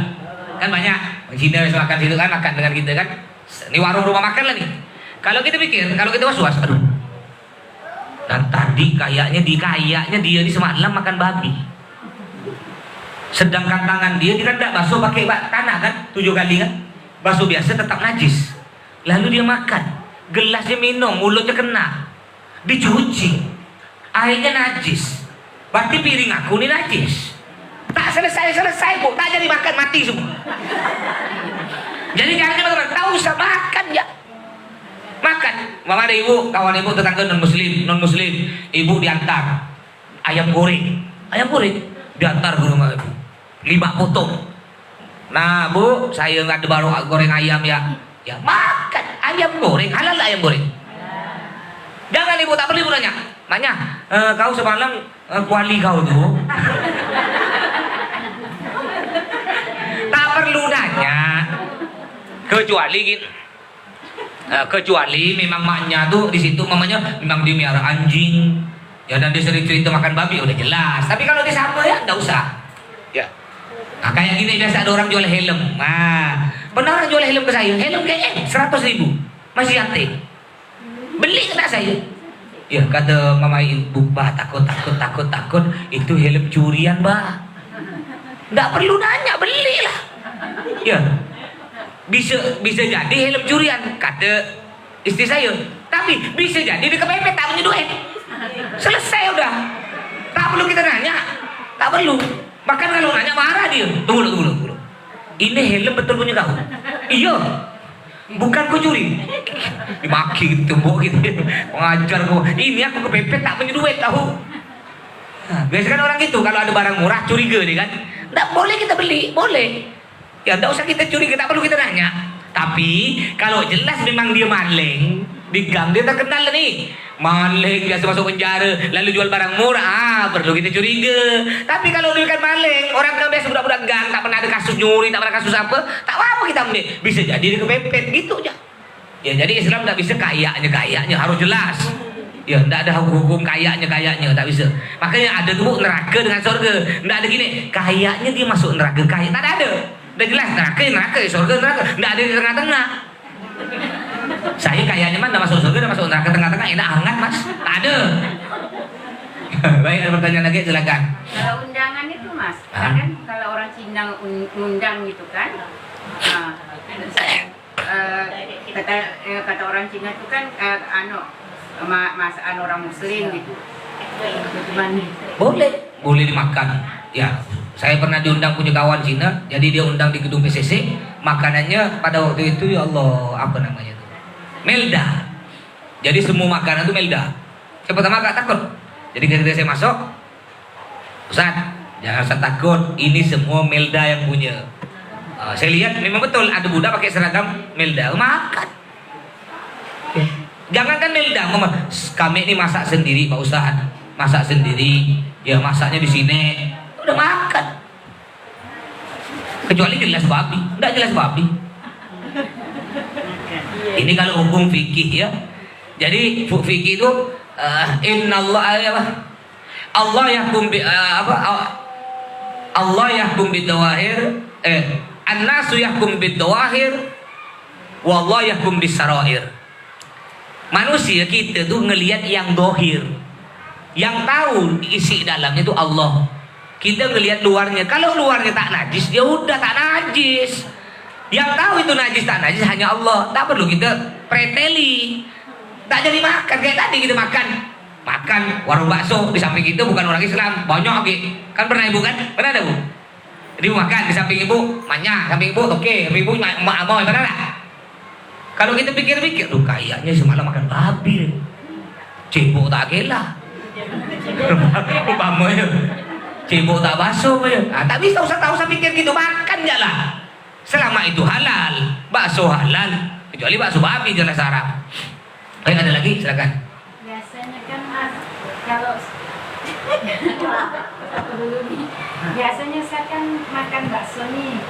Kan banyak, Cina makan situ kan, makan dengan kita kan. Ini warung rumah makan lah nih. Kalau kita pikir, kalau kita was-was, aduh. Dan tadi kayaknya dia ini semalam makan babi. Sedangkan tangan dia kan tidak basuh pakai tanah kan 7 kali kan, basuh biasa tetap najis. Lalu dia makan, gelasnya minum, mulutnya kena, dicuci, airnya najis. Berarti piring aku ini najis. Tak selesai Bu, tak jadi makan, mati semua. Jadi jangan teman-teman, tak usah makan ya. Makan, mama ada ibu, kawan ibu tetangga non muslim, ibu diantar ayam goreng diantar ke rumah ibu. 5 potong. Nah Bu, saya nggak ada baru goreng ayam ya. Ya makan ayam goreng, halal ayam goreng. Jangan ibu, tak perlu ibu nanya. Kau semalam kuali kau tuh. Tak perlu nanya. Kecuali memang maknya tuh di situ mamanya memang dia miara anjing. Ya dan dia sering cerita makan babi udah jelas. Tapi kalau dia sama ya enggak usah. Ya. Nah, kayak gini biasa ada orang jual helm. Nah, pernah orang jual helm ke saya. Helm kayaknya 100.000. Masih antik. Beli kena saya. Ya kata mama ibu, Mbak takut. Itu helm curian, Mbak. Enggak perlu nanya, belilah. Ya. Bisa jadi helm curian kata istri saya. Tapi bisa jadi dia kepepet tak punya duit. Selesai udah. Tak perlu kita nanya. Tak perlu. Bahkan kalau nanya marah dia. Tunggu. Ini helm betul punya kau? Iya. Bukan kau curi. Dimaki gitu, gitu. Pengajar kau. Ini aku kepepet tak punya duit tahu. Nah, biasanya kan orang gitu kalau ada barang murah curiga dia kan. Tak boleh kita beli, boleh. Ya tak usah kita curiga, tak perlu kita nanya. Tapi kalau jelas memang dia maling, di gang dia terkenal nih. Maling biasa masuk penjara, lalu jual barang murah, perlu kita curiga. Tapi kalau dulu kan maling, orang yang biasa budak-budak gang, tak pernah ada kasus nyuri, tak pernah kasus apa, tak apa kita ambil. Bisa jadi dia kepepet gitu aja. Ya jadi Islam tak bisa kayaknya harus jelas. Ya tidak ada hukum kayaknya tak bisa. Makanya ada tuh neraka dengan surga. Tidak ada gini, kayaknya dia masuk neraka, kaya tak ada. Udah jelas neraka, surga neraka, tidak ada di tengah-tengah. Saya kayaknya mah masuk surga, masuk neraka tengah-tengah enak hangat mas, tak ada. Baik, ada pertanyaan lagi silakan. Kalau undangan itu mas, kan kalau orang Cina undang gitu kan, kata orang Cina itu kan masakan orang Muslim gitu. Gimana? Boleh dimakan. Ya, saya pernah diundang punya kawan Cina, jadi dia undang di gedung PCC, makanannya pada waktu itu ya Allah apa namanya itu? Melda. Jadi semua makanan itu melda. Saya pertama agak takut. Jadi ketika saya masuk, Ustaz, jangan usah takut, ini semua melda yang punya. Saya lihat memang betul ada budak pakai seragam melda, makan. Jangankan melda, kami ini masak sendiri Pak Ustaz, masak sendiri, ya masaknya di sini, udah makan. Kecuali jelas babi, enggak jelas babi. Ini kalau hukum fikih ya. Jadi fikih itu Allah yahkum bi Allah yahkum bidawahir an-nasu yahkum bidawahir wa Allah yahkum bisarair. Manusia kita tuh ngelihat yang dohir, yang tahu isi dalamnya itu Allah. Kita ngelihat luarnya. Kalau luarnya tak najis, dia udah tak najis. Yang tahu itu najis tak najis hanya Allah. Tak perlu kita preteli. Tak jadi makan kayak tadi kita makan warung bakso di samping kita bukan orang Islam, banyak lagi. Kan pernah ibu kan? Pernah ada bu? Jadi makan di samping ibu, banyak samping ibu, oke, ibu mau pernah tak? Kalau kita pikir-pikir, tuh kayaknya semalam makan babi, cebok tak gila, umpamanya, cebok tak bakso, tak bisa usah pikir gitu, makan aja lah. Selama itu halal, bakso halal, kecuali bakso babi jelas Arab. Baik, ada lagi, silakan. Biasanya kan mas, kalau biasanya saya kan makan bakso nih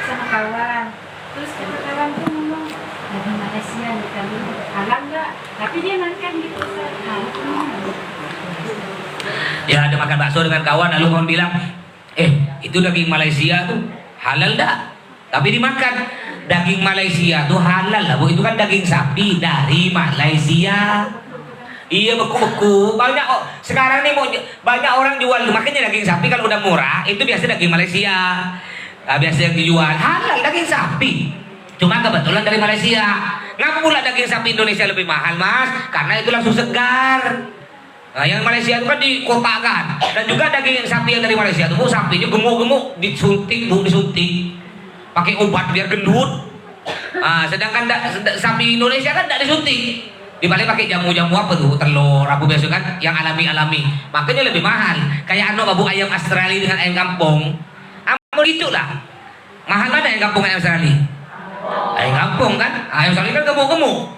sama kawan, terus kata kawan tuh ngomong dari Malaysia nih kan, halal nggak? Tapi dia makan gitu Ya ada makan bakso dengan kawan lalu kawan bilang, itu daging Malaysia tuh halal dah, tapi dimakan. Daging Malaysia tuh halal lah bu, itu kan daging sapi dari Malaysia. Iya beku-beku banyak. Sekarang nih banyak orang jual, makanya daging sapi kalau udah murah itu biasa daging Malaysia. Biasa yang dijual halal daging sapi, cuma kebetulan dari Malaysia. Ngapa pula daging sapi Indonesia lebih mahal mas? Karena itu langsung segar. Nah, yang Malaysia itu kan dikotakkan. Dan juga daging sapi yang dari Malaysia itu sapinya gemuk-gemuk, disuntik pakai obat biar gendut. Sedangkan sapi Indonesia kan tidak disuntik, dibalik pakai jamu-jamu apa tuh, telur apa biasa kan, yang alami-alami, makanya lebih mahal. Kayak babu ayam Australia dengan ayam kampung, gitu lah. Mahal mana ayam kampung ayam Australia? Ayam kampung kan, ayam Australia kan gemuk-gemuk,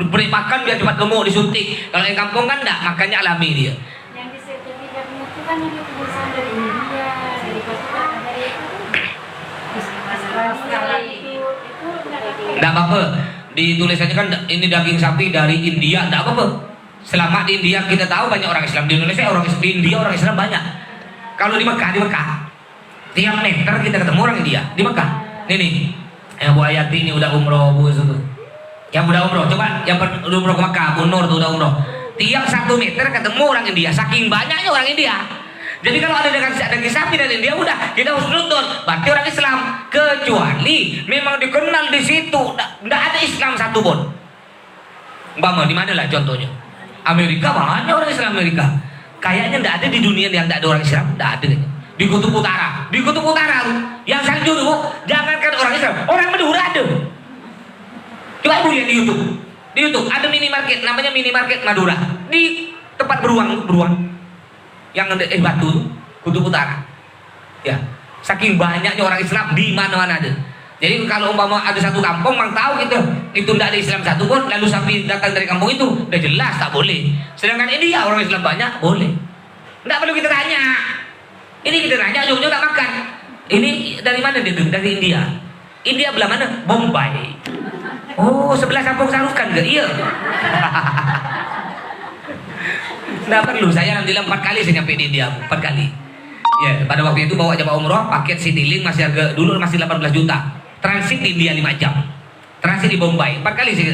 diberi makan biar cepat gemuk, disuntik. Kalau ayam kampung kan enggak, makannya alami dia. Yang di sertifikatnya itu kan yang tulisan dari India, dari Pakistan, dari Enggak apa-apa. Di tulisannya kan ini daging sapi dari India, enggak apa-apa. Selama di India kita tahu banyak orang Islam, di Indonesia orang Islam, di India orang Islam banyak. Kalau di Mekah tiap meter kita ketemu orang India di Mekah. Nih, yang Bu Ayati ini udah umroh Bu itu. Yang udah umroh, coba yang udah umroh ke Mekah, Bu Nur tuh udah umroh. Tiap 1 meter ketemu orang India, saking banyaknya orang India. Jadi kalau ada daging sapi dari India udah kita harus nonton, berarti orang Islam. Kecuali memang dikenal di situ, nggak ada Islam satu pun. Di mana lah contohnya? Amerika banyak orang Islam Amerika. Kayaknya nggak ada di dunia yang nggak ada orang Islam, nggak ada. Di Kutub Utara, yang salju tuh, jangankan orang Islam, orang Madura ada. Coba ibu lihat di YouTube ada minimarket, namanya minimarket Madura di tempat beruang. Yang batu tuh, Kutub Utara. Ya, saking banyaknya orang Islam di mana-mana ada. Jadi kalau umpama ada satu kampung, mang tahu gitu, itu tidak ada Islam satu pun, lalu sapi datang dari kampung itu, udah jelas tak boleh. Sedangkan India orang Islam banyak, boleh. Tidak perlu kita tanya. Ini kita tanya, ujung-ujung tak makan. Ini dari mana dia? Dari India. India belah mana? Bombay. Oh, sebelah kampung Sarukan ke? Iya. Tidak perlu. Saya alhamdulillah 4 kali saya nyampe di India, 4 kali. Ya, pada waktu itu bawa jemaah umroh, paket Citylink masih harga dulu masih 18 juta. Transit di India 5 jam. Transit di Bombay 4 kali sih.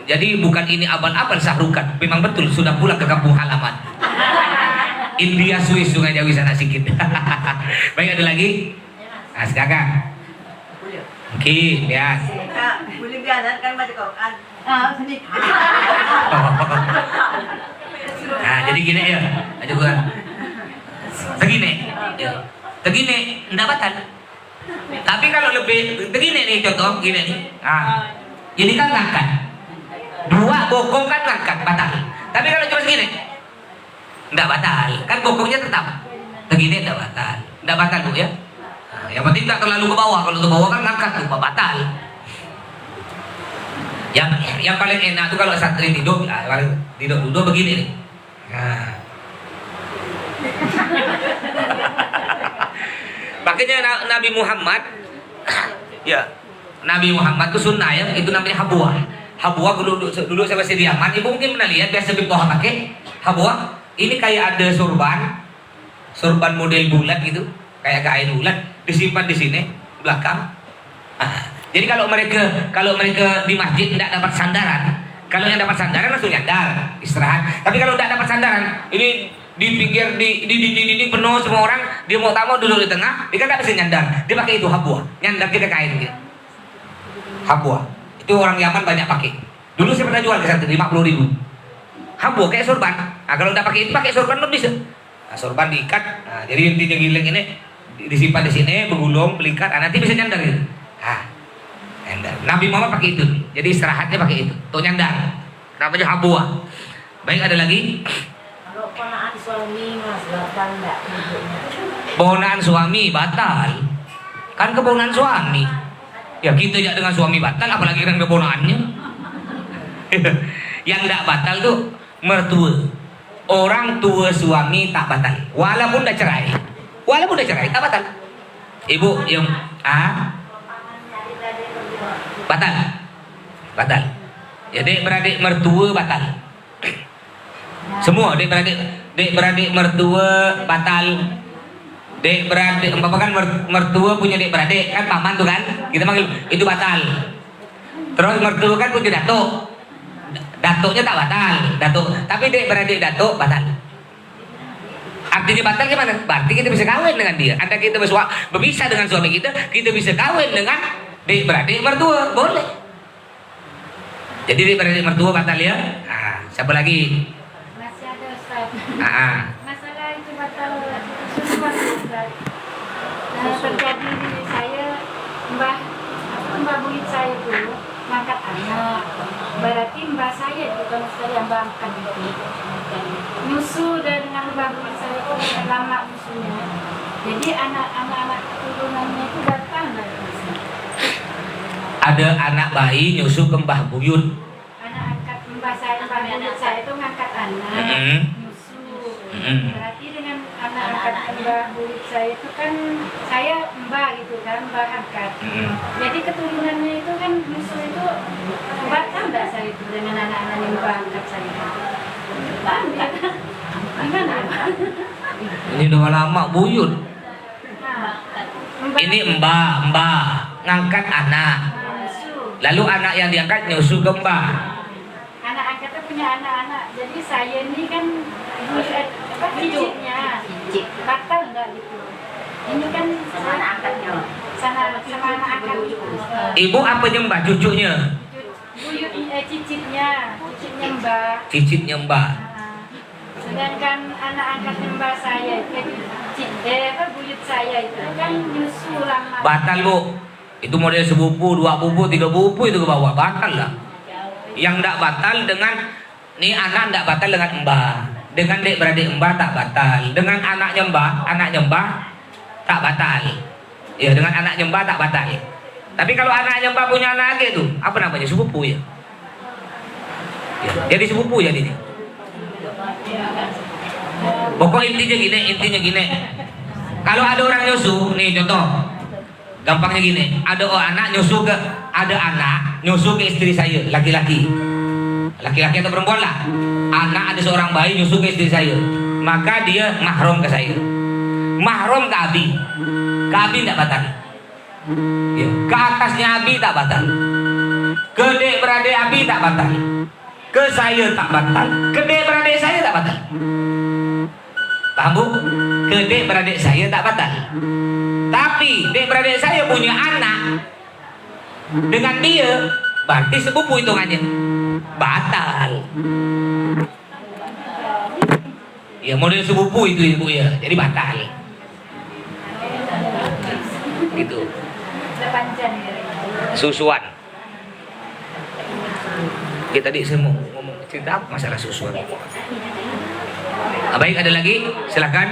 Jadi bukan ini abal-abal Sahrukan. Memang betul sudah pulang ke kampung halaman. India Swiss Sungai Jawi sana sedikit. Baik, ada lagi? Nah, silakan. Mungkin ya. Boleh biasa kan baca Quran. Sini. Nah, jadi gini ya. Aja gua. Begini. Ya. Begini, enggak batal. Tapi kalau lebih begini nih contoh, gini nih. Nah, ini kan ngangkat. 2 bokong kan ngangkat, batal. Tapi kalau cuma segini, enggak batal. Kan bokongnya tetap. Begini enggak batal. Enggak batal, Bu ya. Nah, yang penting tak terlalu ke bawah. Kalau ke bawah kan ngangkat tuh, batal. Yang paling enak tuh kalau santri tidur, paling tidur duduk begini nih. Nah. Makanya Nabi Muhammad ya, Nabi Muhammad itu sunnah ya, itu namanya habuah. Habuah dulu saya masih di Yaman, ibu mungkin pernah lihat biasa Bib Toha pakai habuah. Ini kayak ada sorban model bulat gitu, kayak kain bulat, disimpan di sini belakang. Jadi kalau mereka di masjid tidak dapat sandaran, kalau yang dapat sandaran langsung nyandar istirahat. Tapi kalau tidak dapat sandaran, ini di pinggir di penuh semua orang, dia mau tamu duduk di tengah, dia kan tidak bisa nyandar, dia pakai itu habuah, nyandar kita kain gitu. Habuah itu orang Yaman banyak pakai. Dulu saya pernah jual ke santri 50.000. Habuah kayak sorban. Nah, kalau tidak pakai itu, pakai sorban pun bisa. Nah, sorban diikat, nah, jadi intinya giling ini disimpan di sini, bergulung, belikat, nanti bisa nyandar gitu. Nyandar. Nabi Muhammad pakai itu, jadi istirahatnya pakai itu, tuh nyandar. Namanya habuah. Baik, ada lagi? Kalau ponaan suami mas batal enggak wudhunya? Ponaan suami batal. Kan keponaan suami. Ya kita ya dengan suami batal, apalagi dengan keponaannya. Yang tidak batal tuh mertua. Orang tua suami tak batal. Walaupun dah cerai. Walaupun dah cerai tak batal. Ibu yang batal. Batal. Jadi beradik mertua batal. Semua dek beradik mertua batal. Dek beradik kan mertua punya dek beradik kan paman tuh kan, kita panggil itu batal. Terus mertua kan punya datuk, datuknya tak batal, tapi dek beradik datuk batal. Artinya batal gimana? Berarti kita bisa kawin dengan dia. Anda kita berpisah dengan suami kita bisa kawin dengan dek beradik mertua, boleh. Jadi dek beradik mertua batal ya. Nah, siapa lagi? Masih ada Ustaz. Masalah itu batal susuan Ustaz. Terjadi di saya, mbah buyut saya dulu ngangkat anak. Berarti mbah saya bukan Ustaz yang bangkat itu. Nyusu dengan mbah buyut saya itu lama nyusunya. Jadi anak-anak keturunannya itu datang dari Ustaz. Ada anak bayi nyusu ke mbah buyut. Anak angkat mbah buyut saya itu ngangkat anak. Nyusu. Berarti dengan anak angkat mbah buyut saya itu kan saya mbah gitu kan, mbah angkat. Jadi keturunannya itu kan nyusu itu batal enggak saya itu dengan anak-anak yang mbah angkat saya. Gimana? Ini udah lama buyut. Ini mbah ngangkat anak. Lalu anak yang diangkat nyusu ke mbah. Anak angkatnya punya anak-anak. Jadi saya ini kan cicitnya. Batal enggak gitu. Ini kan sama anak angkatnya. Sama anak angkat. Ibu apa nyembah cucunya? Buyut cicitnya mbah. Cicitnya mbah. Sedangkan anak angkat mbah saya buyut saya itu kan nyusu lama. Batal bu. Itu model sepupu, 2 pupu, 3 pupu itu ke bawah, batal lah. Yang tidak batal dengan ini anak tidak batal dengan mbah, dengan dek beradik mbah tak batal, dengan anaknya mbah tak batal. Ya dengan anaknya mbah tak batal. Tapi kalau anaknya mbak punya anak lagi tuh, apa namanya, sepupu ya. Jadi sepupu ya ini. Pokok intinya gini. Kalau ada orang nyusu, nih contoh, gampangnya gini, ada anak nyusu ke istri saya, laki-laki atau perempuan lah. Anak ada seorang bayi nyusu ke istri saya, maka dia mahram ke saya, mahram ke Abi tidak batal. Ya, ke atasnya Abi tak batal, ke dek beradik Abi tak batal, ke saya tak batal, ke dek beradik saya tak batal. Paham bu? Ke dek beradik saya tak batal. Tapi dek beradik saya punya anak dengan dia, berarti sepupu hitungannya, batal. Ya model sepupu itu ibu ya, jadi batal. Gitu. Susuan. Kita tadi saya mau ngomong cerita apa masalah susuan. Baik, ada lagi? Silakan.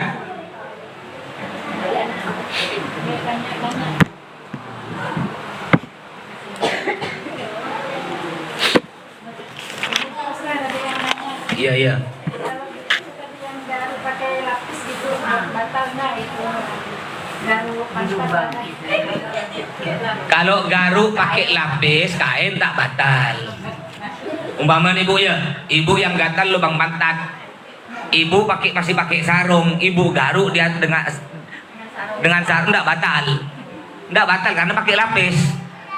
Iya. Yang garu pakai lapis gitu, batal nggak itu? Garu pantat. Kalau garu pakai lapis kain tak batal. Umpama ibu ya, ibu yang gatal lubang pantat, ibu masih pakai sarung, ibu garu dia dengan sarung tidak batal karena pakai lapis.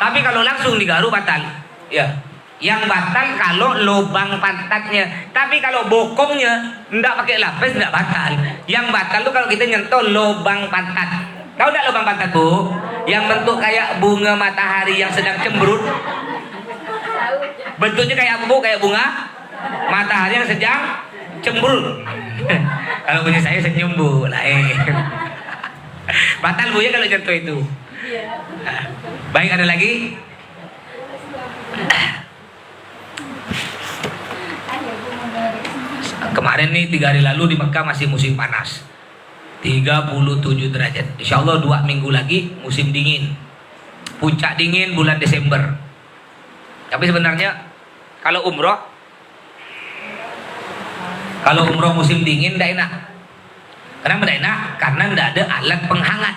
Tapi kalau langsung digaru batal. Ya, yang batal kalau lubang pantatnya. Tapi kalau bokongnya tidak pakai lapis tidak batal. Yang batal tuh kalau kita nyentuh lubang pantat. Tahu tidak lubang pantat bu? Yang bentuk kayak bunga matahari yang sedang cemberut. Bentuknya kayak apa bu? Kayak bunga matahari yang sedang cemberut. Kalau punya saya senyum bu, lain. Batal bu ya kalau jatuh itu. Baik, ada lagi? Kemarin nih 3 hari lalu di Mekah masih musim panas, 37 derajat. Insya Allah 2 minggu lagi musim dingin, puncak dingin bulan Desember. Tapi sebenarnya kalau umroh musim dingin tidak enak. Kenapa tidak enak? Karena tidak ada alat penghangat.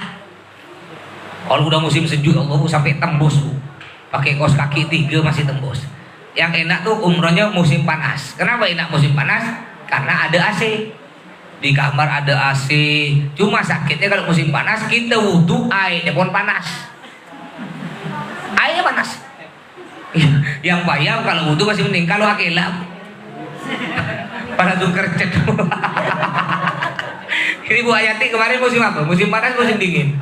Kalau udah musim sejuk, Allah sampai tembus bu. Pakai kaos kaki 3 masih tembus. Yang enak tuh umrohnya musim panas. Kenapa enak musim panas? Karena ada AC. Di kamar ada AC. Cuma sakitnya kalau musim panas kita wudhu airnya pun panas. Airnya panas. Yang payah kalau wudhu masih mending. Kalau akelah pada tuh kercet. Ini Bu Ayati kemarin musim apa? Musim panas, musim dingin?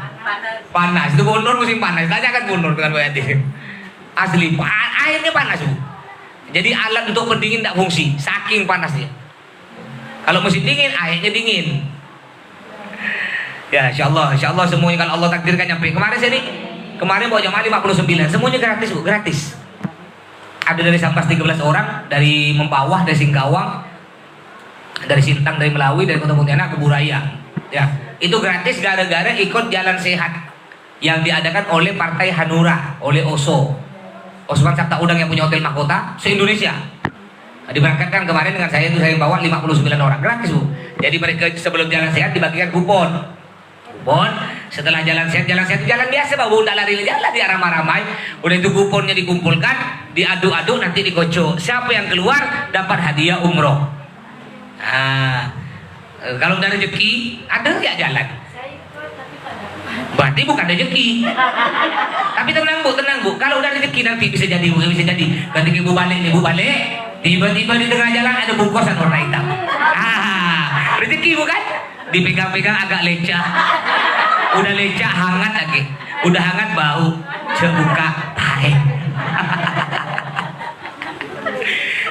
Panas. Itu Bu Nur musim panas. Tanyakan Bu Nur dengan Bu Ayati. Asli, airnya panas Bu. Jadi alat untuk pendingin tidak fungsi, saking panasnya. Kalau musim dingin, airnya dingin. Ya, insya Allah semuanya kalau Allah takdirkan nyampe. Kemarin bawa jamaah 59, semuanya gratis Bu, gratis. Ada dari Sampas 13 orang, dari Mempawah, dari Singkawang, dari Sintang, dari Melawi, dari Kota Pontianak ke Buraya. Ya, itu gratis gara-gara ikut jalan sehat yang diadakan oleh Partai Hanura, oleh Osman Sabta Udang yang punya hotel mahkota se-Indonesia. Diberangkatkan kemarin dengan saya itu saya bawa 59 orang gratis Bu. Jadi mereka sebelum jalan sehat dibagikan kupon. Setelah jalan sehat jalan biasa Bu, tidak lari jalan di ramai-ramai. Udah itu kuponnya dikumpulkan, diadu-adu nanti dikocok. Siapa yang keluar dapat hadiah umroh. Nah, kalau udah rezeki ada nggak jalan? Berarti bukan rezeki. Tapi tenang bu, kalau udah rezeki nanti bisa jadi. Ketika ibu balik, tiba-tiba di tengah jalan ada bungkusan warna hitam. Rezeki bukan? Dipegang-pegang agak lecah. Udah lecah hangat lagi. Udah hangat bau, sebuka tahe.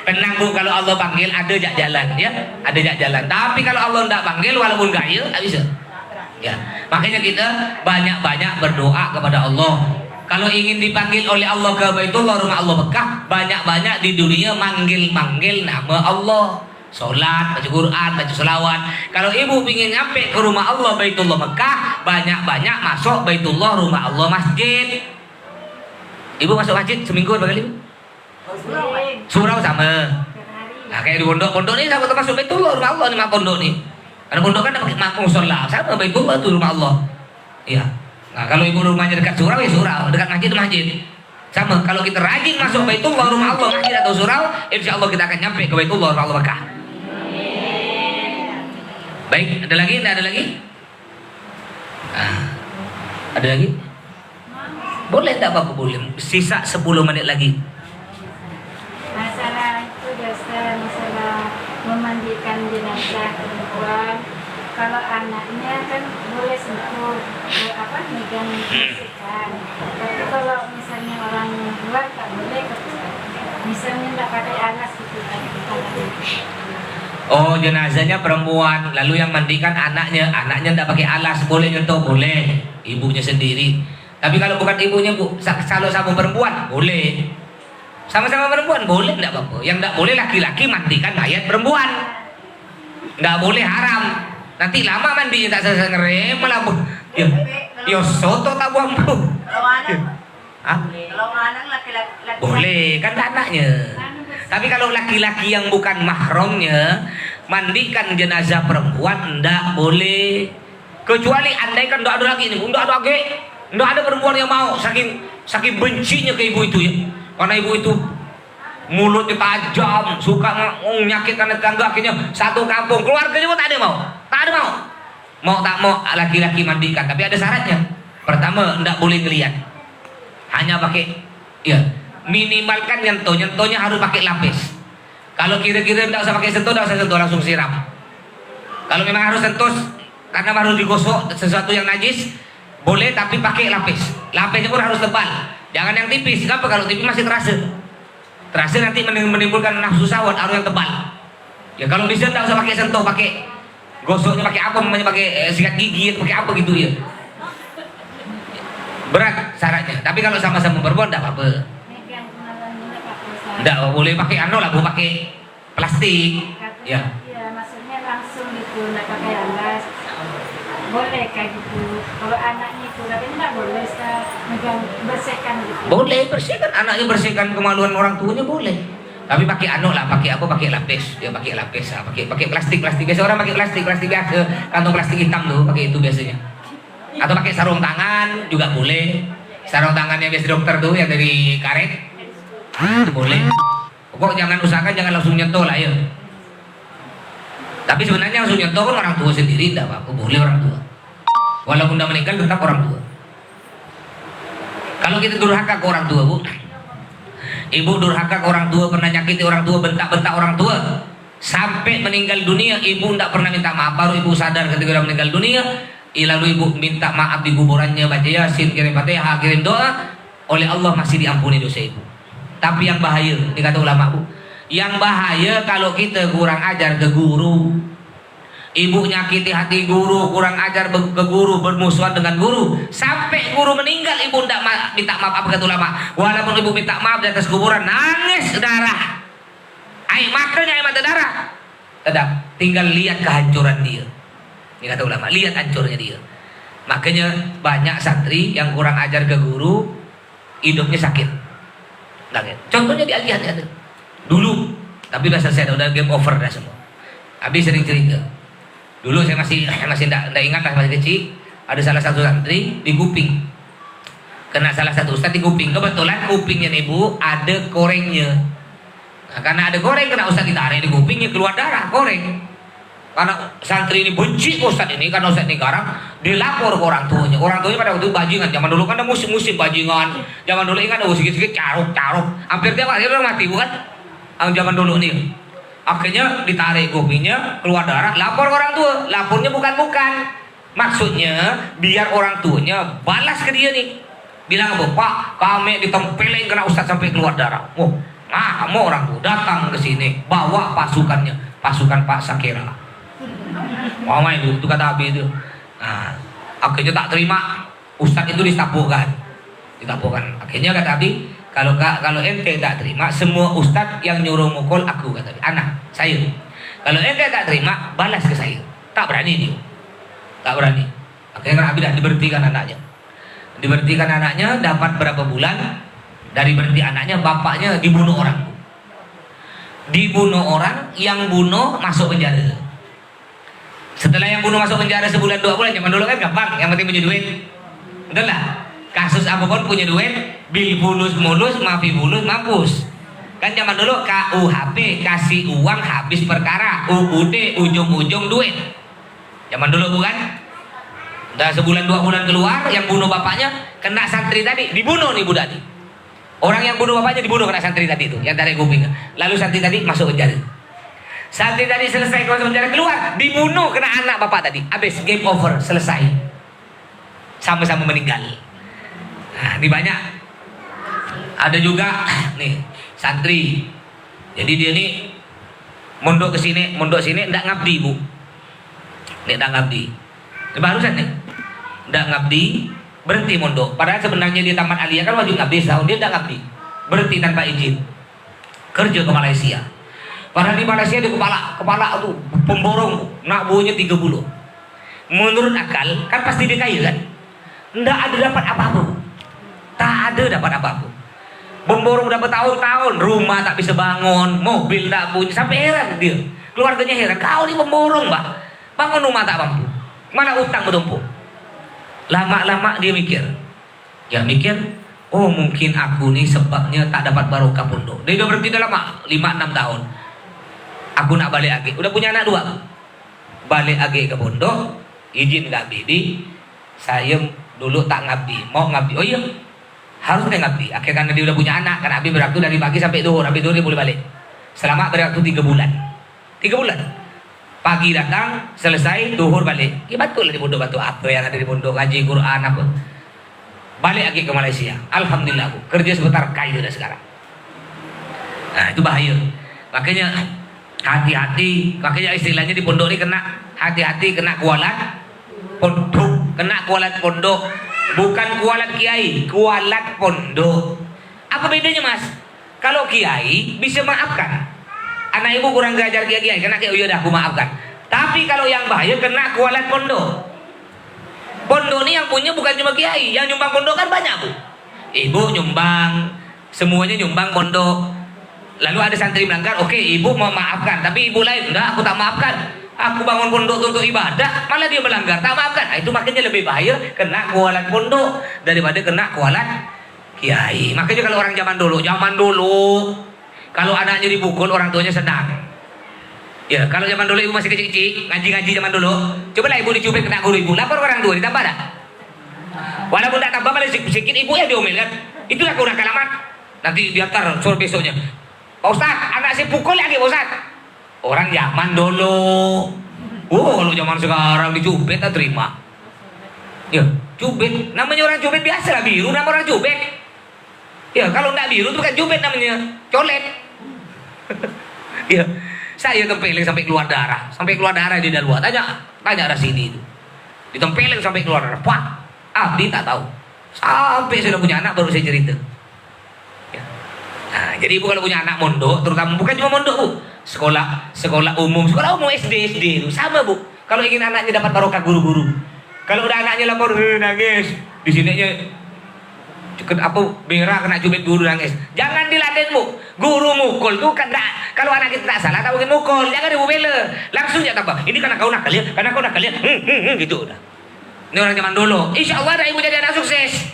Tenang bu, kalau Allah panggil ada jak jalan ya, ada jak jalan. Tapi kalau Allah tidak panggil walaupun gaya tak bisa. Ya, makanya kita banyak-banyak berdoa kepada Allah. Kalau ingin dipanggil oleh Allah ke Baitullah, rumah Allah Mekah, banyak-banyak di dunia manggil nama Allah. Sholat, baca Quran, baca selawat. Kalau ibu ingin nyampe ke rumah Allah Baitullah Mekah, banyak-banyak masuk Baitullah rumah Allah masjid. Ibu masuk masjid seminggu berapa kali? Sering. Surau sama. Per hari. Nah kayak di pondok ini sama termasuk Baitullah rumah Allah nih mak pondok nih. Karena pondok kan pakai musola sama Baitullah itu rumah Allah. Iya. Nah kalau ibu rumahnya dekat surau ya surau, dekat masjid itu masjid. Sama kalau kita rajin masuk Baitullah rumah Allah masjid atau surau, insya Allah kita akan nyampe ke Baitullah rumah Allah Mekah. Baik, ada lagi? Tidak ada lagi? Ada lagi? Boleh tidak Bapak boleh? Sisa 10 menit lagi. Masalah itu dasar masalah memandikan jenazah perempuan. Kalau anaknya kan boleh sentuh, megang bersihkan. Tapi kalau misalnya orang luar tak boleh, misalnya tak pakai alas gitu kan. Oh jenazahnya perempuan, lalu yang mandikan anaknya tidak pakai alas, boleh nyentuh boleh, ibunya sendiri. Tapi kalau bukan ibunya bu, kalau sama perempuan boleh, sama-sama perempuan boleh tidak apa-apa. Yang tidak boleh laki-laki mandikan mayat perempuan, tidak boleh haram. Nanti lama mandinya tak selesai ngerem malah bu, yo soto tak buang bu. Kalau anak, Hah? kalau anak laki-laki Boleh kan anaknya. Tapi kalau laki-laki yang bukan mahramnya mandikan jenazah perempuan ndak boleh. Kecuali andai kan ndak ada lagi nih, ndak ada perempuan yang mau saking bencinya ke ibu itu ya. Karena ibu itu mulutnya tajam, suka menyakitkan tetangga, akhirnya satu kampung keluarganya pun tak ada mau tak mau laki-laki mandikan. Tapi ada syaratnya. Pertama ndak boleh ngelihat, hanya pakai ya minimalkan nyentuhnya harus pakai lapis. Kalau kira-kira tidak usah pakai sentuh, tidak usah sentuh, langsung siram. Kalau memang harus sentuh karena harus digosok sesuatu yang najis, boleh tapi pakai lapis. Lapisnya pun harus tebal, jangan yang tipis. Kenapa? Kalau tipis masih terasa nanti menimbulkan nafsu syahwat. Harus yang tebal. Ya kalau bisa tidak usah pakai sentuh, pakai gosoknya pakai apa namanya, pakai sikat gigi, pakai apa gitu ya. Berat syaratnya. Tapi kalau sama-sama perempuan tidak apa-apa. Tidak boleh pakai lah, bu pakai plastik. Ya. Iya, maksudnya langsung gitu, nggak pakai alas. Boleh kayak gitu. Kalau anaknya itu, tapi nggak boleh megang bersihkan gitu. Boleh bersihkan anaknya, bersihkan kemaluan orang tuanya boleh. Tapi pakai lah, pakai apa? Pakai lapis. Ya pakai lapis, pakai plastik biasa orang pakai plastik biasa, kantong plastik hitam tuh, pakai itu biasanya. Atau pakai sarung tangan juga boleh. Sarung tangan yang biasa dokter tuh yang dari karet. Boleh. Pokok jangan usahakan jangan langsung nyentuh lah ya. Tapi sebenarnya langsung nyentuh kan orang tua sendiri tidak apa-apa, boleh orang tua. Walaupun udah meninggal tetap orang tua. Kalau kita durhaka ke orang tua bu, ibu durhaka ke orang tua, pernah nyakiti orang tua, bentak-bentak orang tua, sampai meninggal dunia ibu tidak pernah minta maaf. Baru ibu sadar ketika udah meninggal dunia, lalu ibu minta maaf di kuburannya, baca yasin, kirim fatihah, kirim doa, oleh Allah masih diampuni dosa ibu. Tapi yang bahaya, ini kata ulama bu, yang bahaya kalau kita kurang ajar ke guru. Ibu nyakiti hati guru, kurang ajar ke guru, bermusuhan dengan guru, sampai guru meninggal ibu tidak minta maaf. Apa kata ulama? Walaupun ibu minta maaf di atas kuburan, nangis darah, air mata darah, tetap tinggal lihat kehancuran dia. Ini kata ulama, lihat hancurnya dia. Makanya banyak santri yang kurang ajar ke guru, hidupnya sakit. Contohnya di Alian ada dulu, tapi udah selesai, udah game over dah semua. Habis sering cerita. Dulu saya masih tidak ingat lah, masih kecil. Ada salah satu santri di kuping, kena salah satu ustaz di kuping. Kebetulan kupingnya ibu ada korengnya. Nah, karena ada koreng kena ustaz ditarik di kupingnya, keluar darah koreng. Karena santri ini benci ustaz ini, karena ustaz ini garang, dilapor ke orang tuanya. Orang tuanya pada waktu itu bajingan. Zaman dulu kan ada musim-musim bajingan. Zaman dulu ingat ada sikit-sikit caruk. Hampir tiap hari orang mati bukan? Zaman dulu nih. Akhirnya ditarik kupingnya, keluar darah, lapor ke orang tua. Lapornya bukan. Maksudnya biar orang tuanya balas ke dia nih. Bilang apa? Pak, kami ditempelin kena ustaz sampai keluar darah. Oh, mau orang tua datang ke sini, bawa pasukannya, pasukan Pak Sakira. Wah itu kata Abi itu. Nah, akhirnya tak terima, ustaz itu ditapukan. Akhirnya kata Abi, kalau ente tak terima, semua ustaz yang nyuruh mukul aku, kata Abi, anak saya. Kalau ente tak terima, balas ke saya. Tak berani dia. Tak berani. Akhirnya Abi dah diberhentikan anaknya. Dapat berapa bulan? Dari berhenti anaknya, bapaknya dibunuh orang. Dibunuh orang, yang bunuh masuk penjara. Setelah yang bunuh masuk penjara sebulan 2 bulan, zaman dulu kan gampang, yang penting punya duit. Betul lah. Kasus apapun punya duit, bil bulus mulus, mafi bulus mampus. Kan zaman dulu KUHP, kasih uang habis perkara, UUD ujung-ujung duit. Zaman dulu bukan? Udah sebulan 2 bulan keluar, yang bunuh bapaknya kena santri tadi, dibunuh nih Bu tadi. Orang yang bunuh bapaknya dibunuh kena santri tadi itu, yang tarik kuping. Lalu santri tadi masuk penjara. Santri tadi selesai masuk penjara keluar, dibunuh kena anak bapak tadi. Habis, game over, selesai. Sama-sama meninggal. Nah, ini banyak. Ada juga nih santri. Jadi dia nih mondok ke sini, mondok sini ndak ngabdi, Bu. Nih ndak ngabdi. Ini barusan nih. Ndak ngabdi, berhenti mondok. Padahal sebenarnya dia tamat aliyah kan wajib ngabdi setahun, dia ndak ngabdi. Berhenti tanpa izin. Kerja ke Malaysia. Padahal di Malaysia di kepala tuh pemborong, nak buahnya 30. Menurut akal kan pasti dia kaya kan? Ndak ada dapat apa-apa. Tak ada dapat apa-apa. Pemborong dapat tahun-tahun, rumah tak bisa bangun, mobil tak punya, sampai heran dia. Keluarganya heran, kau ni pemborong, Mbak. Bangun rumah tak mampu. Mana utang bertumpuk. Lama-lama dia mikir. Ya mikir, oh mungkin aku nih sebabnya tak dapat barokah pondok. Dia udah berhenti dah lama, 5-6 tahun. Aku nak balik lagi. Udah punya anak 2. Balik lagi ke pondok, izin gak bibi. Saya dulu tak ngabdi, mau ngabdi. Oh iya, harus ngabdi. Akhirnya karena dia udah punya anak, karena Abi beraktu dari pagi sampai zuhur. Habis zuhur dia boleh balik. Selama beraktu 3 bulan. 3 bulan. Pagi datang, selesai, zuhur balik. Ya betul di pondok batu apa yang ada di pondok, ngaji Quran apa. Balik lagi ke Malaysia. Alhamdulillah aku kerja sebentar kaya dah sekarang. Nah, itu bahaya. Makanya hati-hati, makanya istilahnya di pondok ini kena hati-hati, kena kualat pondok, kena kualat pondok, bukan kualat kiai, kualat pondok. Apa bedanya Mas? Kalau kiai bisa maafkan, anak ibu kurang ngajar kiai, kena kiai, oh, dah aku maafkan. Tapi kalau yang bahaya kena kualat pondok. Pondok ini yang punya bukan cuma kiai, yang nyumbang pondok kan banyak Bu. Ibu nyumbang, semuanya nyumbang pondok. Lalu ada santri melanggar, oke, ibu mau maafkan, tapi ibu lain, enggak, aku tak maafkan. Aku bangun pondok untuk ibadah, malah dia melanggar, tak maafkan. Nah, itu makanya lebih bahaya kena kualat pondok daripada kena kualat kiai. Makanya kalau orang zaman dulu, kalau anaknya dipukul orang tuanya senang. Ya, kalau zaman dulu ibu masih kecil-kecil, ngaji-ngaji zaman dulu, cobalah ibu dicubit kena guru ibu, lapor orang tua, ditambah dah. Walaupun tak tambah malah sedikit ibu yang diomelkan. Itulah kurang kalamat. Nanti diantar suruh besoknya. Pak Ustaz, anak saya pukul lagi Pak Ustaz. Orang zaman dulu. Kalau zaman sekarang dicubit tak terima. Ya, cubit. Namanya orang cubit biasa lah, biru nama orang cubit. Ya, kalau enggak biru itu bukan cubit namanya, colet. Ya, saya tempelin sampai keluar darah. Sampai keluar darah di dalam luar. Tanya Rasidi itu. Ditempelin sampai keluar darah. Pak, Abdi tak tahu. Sampai sudah punya anak baru saya cerita. Nah, jadi ibu kalau punya anak mondok, terutama bukan cuma mondok Bu, sekolah umum SD itu sama Bu. Kalau ingin anaknya dapat barokah guru-guru, kalau udah anaknya lapor nangis, di sininya apa merah kena cubit guru nangis, jangan diladen Bu. Guru mukul tuh kan kalau anak kita tak salah tak mungkin mukul, jangan dibela, langsung ya tambah. Ini karena kau nakal ya, gitu udah. Ini orang zaman dulu. Insya Allah ada ibu jadi anak sukses.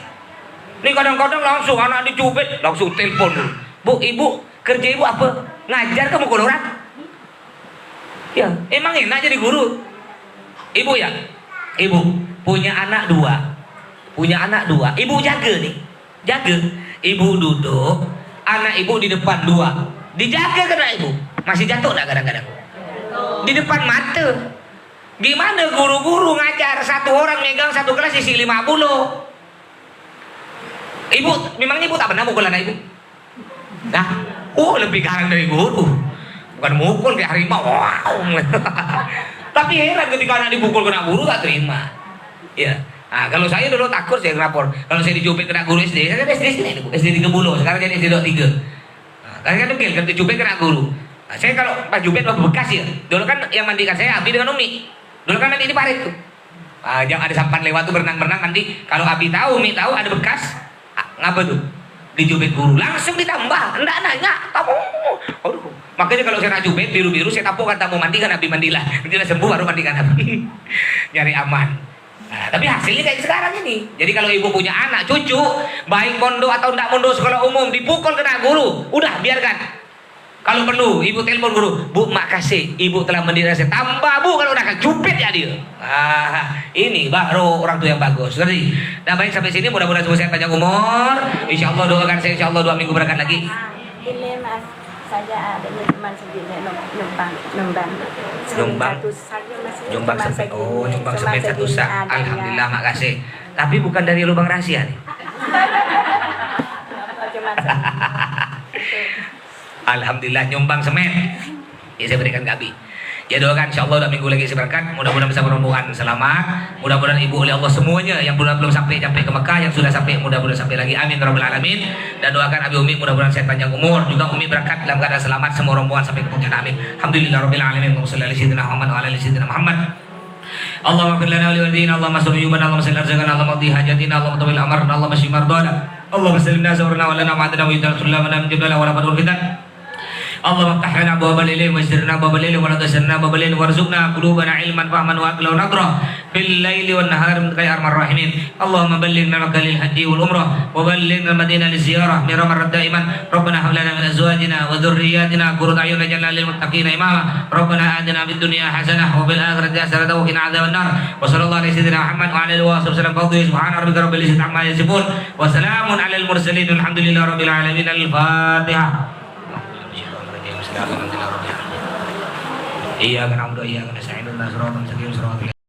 Ini kadang-kadang langsung anak dicubit, langsung telepon dulu. Bu, ibu, kerja ibu apa? Ngajar ke mukul orang? Ya, emang enak jadi guru. Ibu ya? Ibu punya anak 2. Ibu jaga nih. Jaga. Ibu duduk, anak ibu di depan 2. Dijaga kena ibu. Masih jatuh enggak kadang-kadang? Di depan mata. Gimana guru-guru ngajar satu orang megang satu kelas isi 50? Ibu, memangnya ibu tak pernah mukul anak ibu? Nah, lebih garang dari guru. Bukan mukul kayak harimau. Wow. Tapi heran ketika anak dipukul kena guru gak terima. Ya. Nah, kalau saya dulu takut saya ngelapor. Kalau saya dicubit kena guru SD, saya kan SD sini, SD 30, sekarang jadi SD 23. Nah, kan degil kan dicubit kena guru. Nah, saya kalau pas jubit bekas ya. Dulu kan yang mandikan saya Abi dengan Umi. Dulu kan mandi di parit tuh. Yang ada sampan lewat tuh berenang-berenang nanti kalau Abi tahu, Umi tahu ada bekas. Ngapa tuh? dijubit guru langsung ditambah, enggak nanya kamu. Aduh, makanya kalau saya nak jubit biru-biru saya tampukkan tamu mandi kan Abi mandilah, nantilah sembuh baru mandikan Abi. Nyari aman. Nah, tapi hasilnya kayak sekarang ini. Jadi kalau ibu punya anak cucu baik mondok atau enggak mondok sekolah umum dipukul kena guru, udah biarkan. Kalau perlu ibu telepon guru, Bu makasih ibu telah mendidik saya, tambah Bu kalau udah jubit ya dia. Ini baru orang tua yang bagus. Jadi, nah baik sampai sini mudah-mudahan semua sehat panjang umur. Insya Allah doakan saya insya Allah 2 minggu berangkat lagi. Ini mas, saya adanya cuma segini numpang. Nyumbang? Nyumbang semen. Oh, nyumbang semen 1 sak. Alhamdulillah makasih. Tapi bukan dari lubang rahasia nih. Cuma Alhamdulillah nyumbang semen. Ya saya berikan ke Abi. Ya doakan insyaallah 2 minggu lagi saya berangkat. Mudah-mudahan bisa berombongan selamat. Mudah-mudahan ibu oleh Allah semuanya yang belum sampai ke Mekah, yang sudah sampai mudah-mudahan sampai lagi. Amin ya rabbal alamin. Dan doakan Abi Umi mudah-mudahan sehat panjang umur. Juga Umi berangkat dalam keadaan selamat, semua rombongan sampai ke puncak. Amin. Alhamdulillah rabbil alamin. Wassallallahu ala sayyidina Muhammad wa ala ali sayyidina Muhammad. Allahumma fir lana wa li walidina, Allahumma shalli wa Allahumma salli arzaqana, Allahumma qdi hajatina, Allahumma tawil amarna, Allahumma shfi mardana, Allahumma sallimna zawrna wa lana ma'adana wa idza sullamana min jibala wa rabbil fitan. اللهم افتح لنا ابواب الليل واجرنا باب الليل ولا تجرنا باب الليل وارزقنا قلوبنا علما فهما واكلا ونقرا في الليل والنهار من خير ارحم الراحمين. اللهم بلغنا مكة للحج والعمرة وبلغنا المدينة للزيارة مرارا دائما. ربنا هب لنا من ازواجنا وذرياتنا قرة اعين واجعلنا للمتقين اماما. ربنا آتنا في الدنيا حسنة وفي الآخرة حسنة وقنا عذاب النار. وصلى الله على سيدنا محمد وعلى اله وصحبه وسلم. سبحان ربك رب العزة عما يصفون وسلام على المرسلين والحمد لله رب العالمين. الفاتحة. Iya kan Alhamdulillah, iya kan saya